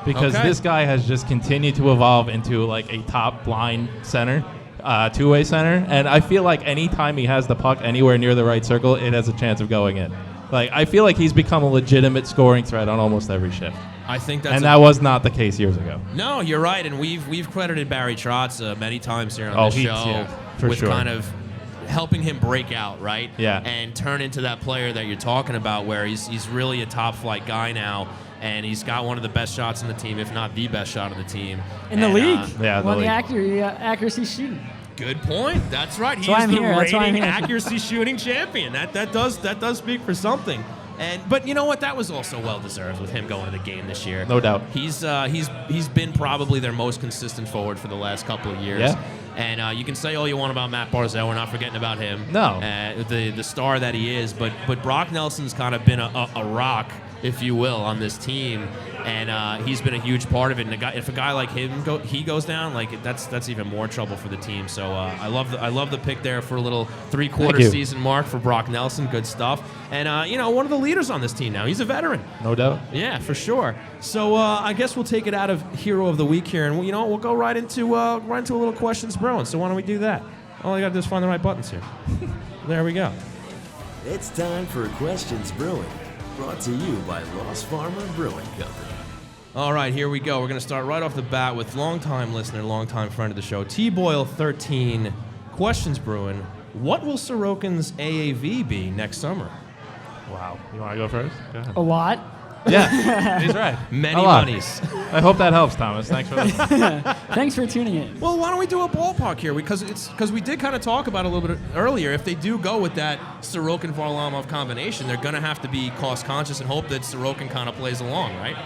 S9: Because this guy has just continued to evolve into, a top line center. Two-way center, and I feel like anytime he has the puck anywhere near the right circle, it has a chance of going in. I feel like he's become a legitimate scoring threat on almost every shift.
S2: I think that's
S9: that was not the case years ago.
S2: No, you're right, and we've credited Barry Trotz many times here on the show with kind of helping him break out, right?
S9: Yeah.
S2: And turn into that player that you're talking about, where he's really a top flight guy now. And he's got one of the best shots in the team, if not the best shot of the team.
S3: In the league.
S9: The league.
S3: Accuracy shooting.
S2: Good point. That's right. He's the reigning accuracy shooting champion. That does speak for something. But you know what? That was also well deserved with him going to the game this year.
S9: No doubt.
S2: He's been probably their most consistent forward for the last couple of years.
S9: Yeah.
S2: And you can say all you want about Matt Barzal. We're not forgetting about him.
S9: No.
S2: The star that he is. But Brock Nelson's kind of been a rock, if you will, on this team, and he's been a huge part of it. And if a guy like him goes down, that's even more trouble for the team. So I love the pick there for a little 3/4 season mark for Brock Nelson. Good stuff. And one of the leaders on this team now. He's a veteran.
S9: No doubt.
S2: Yeah, for sure. So I guess we'll take it out of Hero of the Week here, and we'll go right into a little questions brewing. So why don't we do that? All I got to do is find the right buttons here. There we go.
S1: It's time for Questions Brewing. Brought to you by Lost Farmer Brewing Company.
S2: All right, here we go. We're going to start right off the bat with longtime listener, longtime friend of the show, T-Boyle13. Questions Brewing. What will Sorokin's AAV be next summer?
S9: Wow. You want to go first? Go ahead.
S3: A lot.
S9: Yeah, he's right.
S2: Many monies.
S9: I hope that helps, Thomas. Thanks for that.
S3: Thanks for tuning in.
S2: Well, why don't we do a ballpark here? Because we did kind of talk about it a little bit earlier. If they do go with that Sorokin Varlamov combination, they're going to have to be cost conscious and hope that Sorokin kind of plays along, right?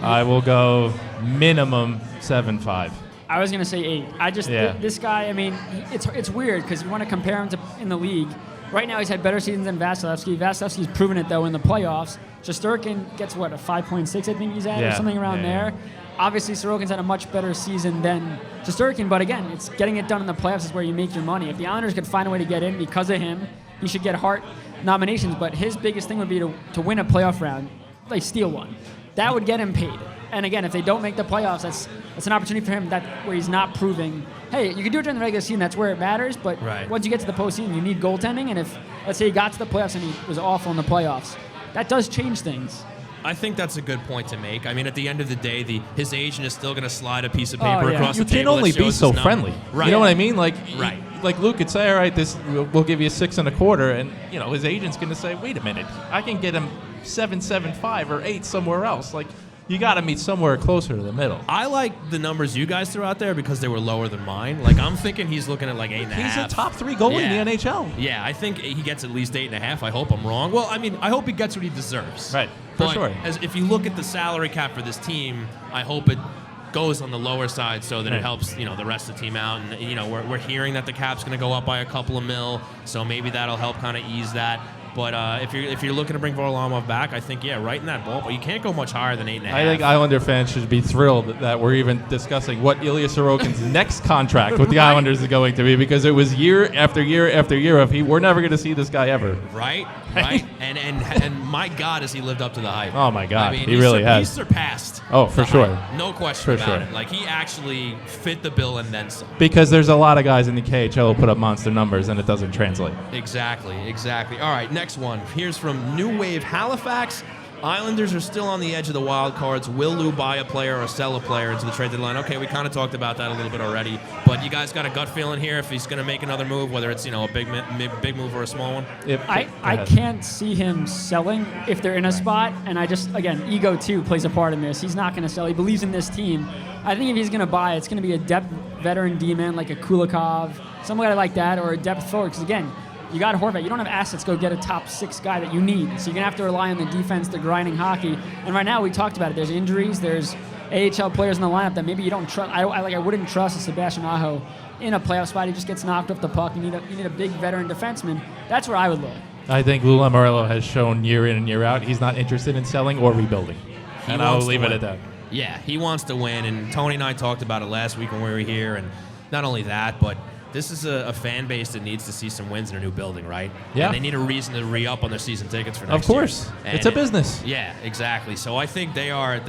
S9: I will go minimum 7.5.
S3: I was going to say 8. This guy, I mean, it's weird because you want to compare him to in the league. Right now, he's had better seasons than Vasilevsky. Vasilevsky's proven it, though, in the playoffs. Shesterkin gets, a 5.6, I think he's at, or something around there. Obviously, Sorokin's had a much better season than Shesterkin, but again, it's getting it done in the playoffs is where you make your money. If the Islanders could find a way to get in because of him, he should get Hart nominations, but his biggest thing would be to win a playoff round, like steal one. That would get him paid. And again, if they don't make the playoffs, that's an opportunity for him where he's not proving, hey, you can do it during the regular season, that's where it matters, but once you get to the postseason, you need goaltending, and if, let's say, he got to the playoffs and he was awful in the playoffs, that does change things.
S2: I think that's a good point to make. I mean, at the end of the day, his agent is still going to slide a piece of paper across the table.
S9: You can only be so friendly.
S2: Right.
S9: You know what I mean? Like Luke could say, all right, we'll give you 6.25, and his agent's going to say, wait a minute, I can get him 7.75 or 8 somewhere else. Like, you got to meet somewhere closer to the middle.
S2: I like the numbers you guys threw out there because they were lower than mine. Like, I'm thinking he's looking at like 8.5.
S9: He's a top 3 goalie in the NHL.
S2: Yeah, I think he gets at least 8.5. I hope I'm wrong. Well, I mean, I hope he gets what he deserves.
S9: Right, for
S2: but
S9: sure.
S2: If you look at the salary cap for this team, I hope it goes on the lower side so that it helps the rest of the team out. And we're hearing that the cap's going to go up by a couple of mil, so maybe that'll help kind of ease that. But if you're looking to bring Varlamov back, I think, right in that ball. But you can't go much higher than 8.5.
S9: I think Islander fans should be thrilled that we're even discussing what Ilya Sorokin's next contract with the Islanders is going to be, because it was year after year after year of we're never going to see this guy ever.
S2: Right. And my God, has he lived up to the hype.
S9: Oh, my God.
S2: I mean,
S9: he really has.
S2: He's surpassed.
S9: Oh, for sure.
S2: Hype. No question about it. Like, he actually fit the bill and then some.
S9: Because there's a lot of guys in the KHL who put up monster numbers, and it doesn't translate.
S2: Exactly. All right, next one. Here's from New Wave Halifax. Islanders are still on the edge of the wild cards. Will Lou buy a player or sell a player into the trade deadline? Okay, we kind of talked about that a little bit already. But you guys got a gut feeling here if he's going to make another move, whether it's a big move or a small one?
S3: I can't see him selling if they're in a spot. And ego too plays a part in this. He's not going to sell. He believes in this team. I think if he's going to buy, it's going to be a depth veteran D-man like a Kulikov, somebody like that, or a depth forward. Because again, you got Horvat. You don't have assets to go get a top 6 guy that you need. So you're going to have to rely on the defense, the grinding hockey. And right now, we talked about it. There's injuries. There's AHL players in the lineup that maybe you don't trust. I wouldn't trust a Sebastian Aho in a playoff spot. He just gets knocked off the puck. You need a big veteran defenseman. That's where I would look.
S9: I think Lou Lamoriello has shown year in and year out he's not interested in selling or rebuilding. And I'll leave it at that.
S2: Yeah, he wants to win. And Tony and I talked about it last week when we were here. And not only that, but this is a fan base that needs to see some wins in a new building, right?
S9: Yeah.
S2: And they need a reason to re-up on their season tickets for next year.
S9: Of course. It's a business.
S2: Yeah, exactly. So I think they are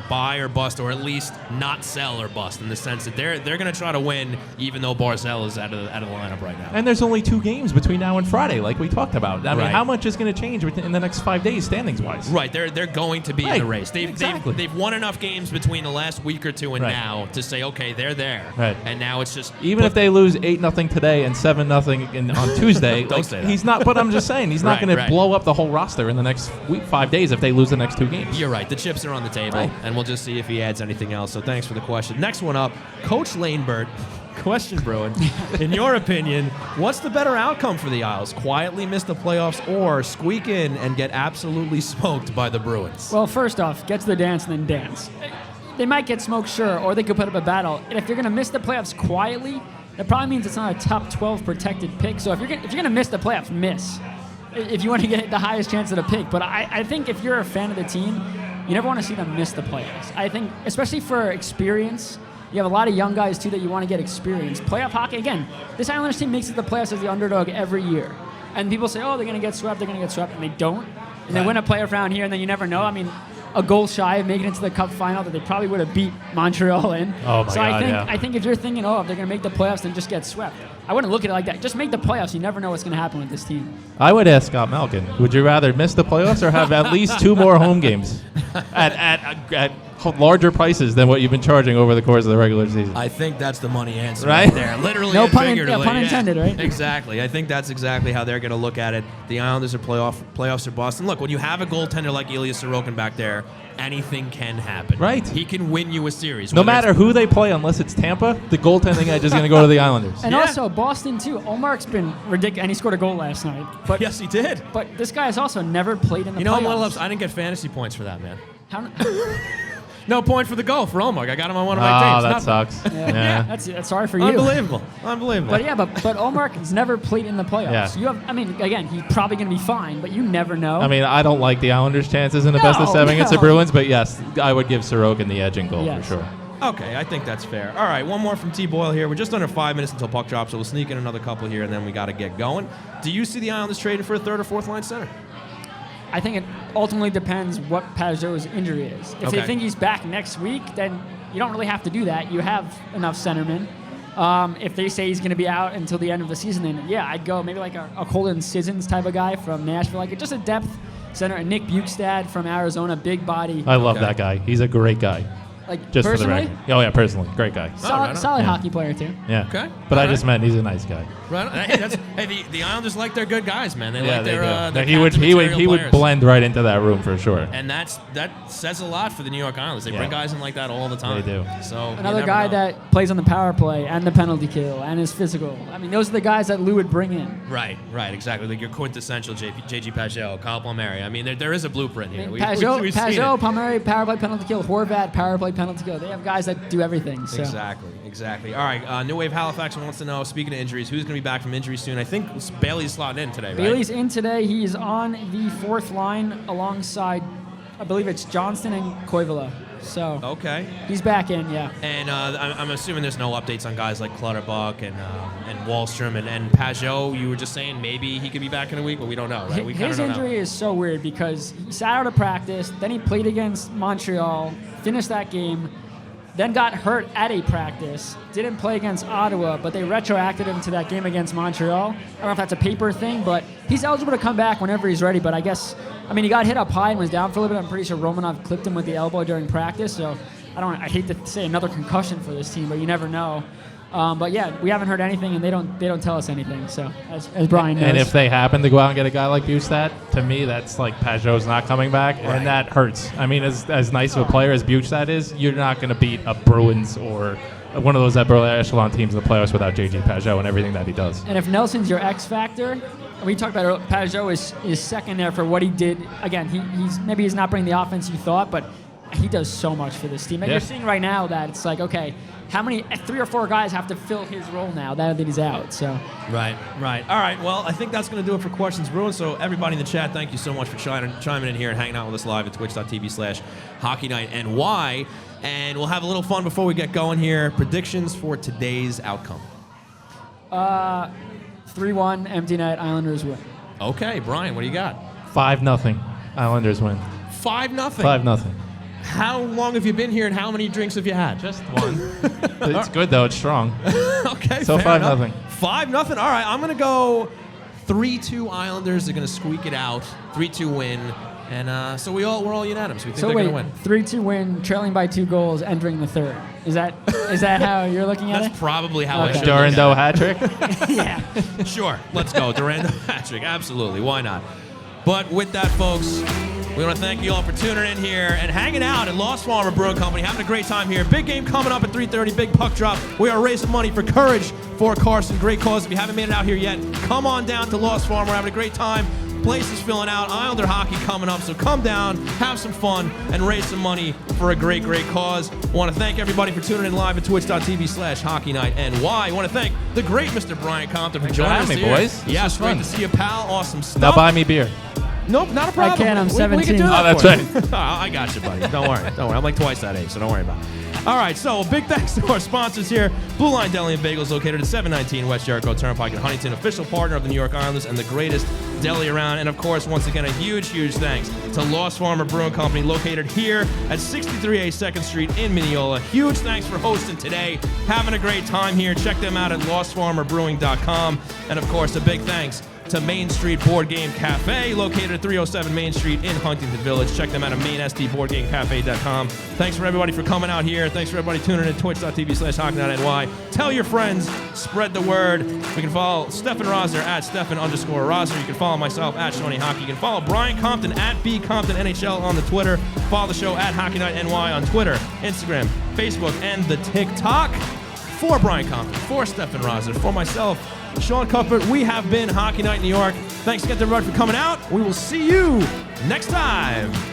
S2: buy or bust, or at least not sell or bust, in the sense that they're going to try to win even though Barzal is out of the lineup right now.
S9: And there's only 2 games between now and Friday, like we talked about. I mean, how much is going to change in the next 5 days, standings-wise?
S2: Right. They're going to be in the race. They've won enough games between the last week or two and now to say, okay, they're there.
S9: Right.
S2: And now it's just...
S9: Even if they lose 8-0 today and 7-0 on Tuesday,
S2: Don't say that.
S9: He's not. But I'm just saying, he's not going to blow up the whole roster in the next 5 days if they lose the next 2 games.
S2: You're right. The chips are on the table, and we'll just see if he adds anything else. So thanks for the question. Next one up, Coach Lanebert. Question, Bruin. In your opinion, what's the better outcome for the Isles? Quietly miss the playoffs or squeak in and get absolutely smoked by the Bruins?
S3: Well, first off, get to the dance and then dance. They might get smoked, sure, or they could put up a battle. And if you're going to miss the playoffs quietly, that probably means it's not a top 12 protected pick. So if you're going to miss the playoffs, miss. If you want to get the highest chance of the pick. But I think if you're a fan of the team, you never want to see them miss the playoffs. I think, especially for experience, you have a lot of young guys, too, that you want to get experience. Playoff hockey, again, this Islanders team makes it the playoffs as the underdog every year. And people say, oh, they're going to get swept, and they don't. And they win a playoff round here, and then you never know. I mean, a goal shy of making it to the Cup final that they probably would have beat Montreal in.
S9: Oh, my God,
S3: I think if you're thinking, if they're going to make the playoffs, then just get swept. I wouldn't look at it like that. Just make the playoffs. You never know what's going to happen with this team.
S9: I would ask Scott Malkin, would you rather miss the playoffs or have at least 2 more home games at larger prices than what you've been charging over the course of the regular season.
S2: I think that's the money answer
S9: Right?
S2: there. Literally
S3: No
S2: and
S3: pun,
S2: figuratively.
S3: pun intended, right?
S2: Exactly. I think that's exactly how they're going to look at it. The Islanders are playoffs are bust. And look, when you have a goaltender like Ilya Sorokin back there, anything can happen.
S9: Right.
S2: He can win you a series.
S9: No
S2: whether
S9: matter
S2: it's-
S9: who they play, unless it's Tampa, the goaltending edge is going to go to the Islanders.
S3: And
S2: Yeah.
S3: also Boston too. Omar's been ridiculous, and he scored a goal last night. But
S2: Yes, he did.
S3: But this guy has also never played in the
S2: You know, I'm a
S3: playoffs.
S2: little upset. I didn't get fantasy points for that, man.
S3: How,
S2: No point for the goal for Omar. I got him on one of my
S9: Oh,
S2: teams.
S9: that
S2: Nothing.
S9: sucks.
S3: yeah, that's sorry for you.
S2: Unbelievable. Unbelievable.
S3: But yeah, but Omar has never played in the playoffs.
S9: Yeah.
S3: You have, I mean, again, he's probably going to be fine, but you never know.
S9: I mean, I don't like the Islanders' chances in the best of
S3: No,
S9: 7 against the
S3: no.
S9: Bruins, but yes, I would give Sorokin the edge in goal
S3: Yes.
S9: for sure.
S2: Okay, I think that's fair. All right, one more from T. Boyle here. We're just under 5 minutes until puck drop, so we'll sneak in another couple here, and then we got to get going. Do you see the Islanders trading for a third or fourth line center?
S3: I think it ultimately depends what Pajot's injury is. If
S2: Okay.
S3: they think he's back next week, then you don't really have to do that. You have enough centermen. If they say he's going to be out until the end of the season, then yeah, I'd go maybe like a Colin Sissons type of guy from Nashville, like just a depth center. And Nick Bukestad from Arizona, big body.
S9: I love that guy. He's a great guy.
S3: Like
S9: Just for the
S3: personally,
S9: record. Oh, yeah, personally. Great guy.
S3: solid
S9: Yeah.
S3: hockey player too.
S9: Yeah.
S2: Okay.
S9: But
S2: All
S9: I just
S2: right.
S9: meant he's a nice guy.
S2: Right. Hey, the Islanders like their good guys, man. They
S9: Yeah,
S2: like
S9: they
S2: their,
S9: do.
S2: their
S9: He would
S2: captain material
S9: would
S2: players.
S9: blend right into that room for sure.
S2: And that says a lot for the New York Islanders. They
S9: Yeah.
S2: bring guys in like that all the time.
S9: They do.
S2: So you
S3: Another
S2: never
S3: guy
S2: know.
S3: that plays on the power play and the penalty kill and is physical. I mean, those are the guys that Lou would bring in.
S2: Right, exactly. Like your quintessential JG Pajot, Kyle Palmieri. I mean, there is a blueprint here. We've seen
S3: Pajot,
S2: it.
S3: Palmieri, power play, penalty kill. Horvat, power play, penalty kill. They have guys that do everything. So.
S2: Exactly. All right, New Wave Halifax wants to know, speaking of injuries, who's going to be back from injury soon? I think Bailey's slotting in today, right?
S3: Bailey's in today. He is on the fourth line alongside, I believe it's Johnston and Koivula. So
S2: Okay.
S3: he's back in, yeah.
S2: And I'm assuming there's no updates on guys like Clutterbuck and Wallstrom and Pajot. You were just saying maybe he could be back in a week, but we don't know, right? We kind
S3: His
S2: of don't know.
S3: injury is so weird because he sat out of practice, then he played against Montreal, finished that game, then got hurt at a practice, didn't play against Ottawa, but they retroacted him to that game against Montreal. I don't know if that's a paper thing, but he's eligible to come back whenever he's ready. But I guess, I mean, he got hit up high and was down for a little bit. I'm pretty sure Romanov clipped him with the elbow during practice. So I hate to say another concussion for this team, but you never know. But yeah, we haven't heard anything, and they don't tell us anything. So as Brian knows.
S9: And if they happen to go out and get a guy like Bukestad, to me, that's like Pajot's not coming back, and that hurts. I mean, as nice of a player as Bukestad is, you're not going to beat a Bruins or one of those upper echelon teams in the playoffs without JG Pajot and everything that he does.
S3: And if Nelson's your X factor, we talked about it, Pajot is second there for what he did. Again, he's not bringing the offense you thought, but he does so much for this team. And
S9: Yeah.
S3: you're seeing right now that it's like, okay, how many 3 or 4 guys have to fill his role now that he's out? So
S2: Right. All right, well, I think that's going to do it for Questions Bruins. So everybody in the chat, thank you so much for chiming in here and hanging out with us live at twitch.tv/HockeyNightNY. And we'll have a little fun before we get going here. Predictions for today's outcome.
S3: 3-1, empty net, Islanders win.
S2: Okay, Brian, what do you got?
S9: 5-0. Islanders win.
S2: 5-0.
S9: 5-0.
S2: How long have you been here and how many drinks have you had?
S9: Just one. It's good though. It's strong.
S2: Okay,
S9: So
S2: fair
S9: 5-0.
S2: enough. 5-0. All right, I'm going to go 3-2 Islanders. They're going to squeak it out. 3-2 win. And so we're all unanimous. We think
S3: So
S2: they're
S3: wait,
S2: going to win.
S3: 3-2 win, trailing by 2 goals, entering the third. Is that how you're looking at
S2: That's
S3: it?
S2: probably how I
S3: Okay.
S2: should look at
S9: Durando
S2: it.
S9: hat trick.
S3: Yeah.
S2: Sure, let's go. Durando hat-trick, absolutely. Why not? But with that, folks, we want to thank you all for tuning in here and hanging out at Lost Farmer Brewing Company, having a great time here. Big game coming up at 3:30, big puck drop. We are raising money for Courage for Carson. Great cause. If you haven't made it out here yet, come on down to Lost Farmer. We're having a great time. Place is filling out. Islander hockey coming up, so come down, have some fun, and raise some money for a great, great cause. I want to thank everybody for tuning in live at twitch.tv/HockeyNightNY. I want to thank the great Mr. Brian Compton for
S9: Thanks for
S2: joining us
S9: having me,
S2: here.
S9: boys. This
S2: Yes,
S9: was
S2: great
S9: fun.
S2: to see you, pal. Awesome stuff.
S9: Now buy me beer.
S2: Nope, not a problem.
S3: I can't, I'm
S2: We can
S3: 17.
S2: do that
S9: Oh, that's
S2: for
S9: right.
S2: you. I got you, buddy. Don't worry. I'm like twice that age, so don't worry about it. All right, so big thanks to our sponsors here. Blue Line Deli and Bagels, located at 719 West Jericho Turnpike in Huntington, official partner of the New York Islanders and the greatest deli around. And of course, once again, a huge, huge thanks to Lost Farmer Brewing Company, located here at 63A 2nd Street in Mineola. Huge thanks for hosting today. Having a great time here. Check them out at lostfarmerbrewing.com. And of course, a big thanks to Main Street Board Game Cafe, located at 307 Main Street in Huntington Village. Check them out at mainstboardgamecafe.com. Thanks for everybody for coming out here. Thanks for everybody tuning in, twitch.tv/HockeyNightNY. Tell your friends, spread the word. We can follow Stefan Rosner at Stefan_Rosner. You can follow myself at Shawnee Hockey. You can follow Brian Compton at BComptonNHL on the Twitter. Follow the show at Hockey Night NY on Twitter, Instagram, Facebook, and the TikTok. For Brian Compton, for Stefan Rosner, for myself, Sean Cuthbert, we have been Hockey Night New York. Thanks again to everybody for coming out. We will see you next time.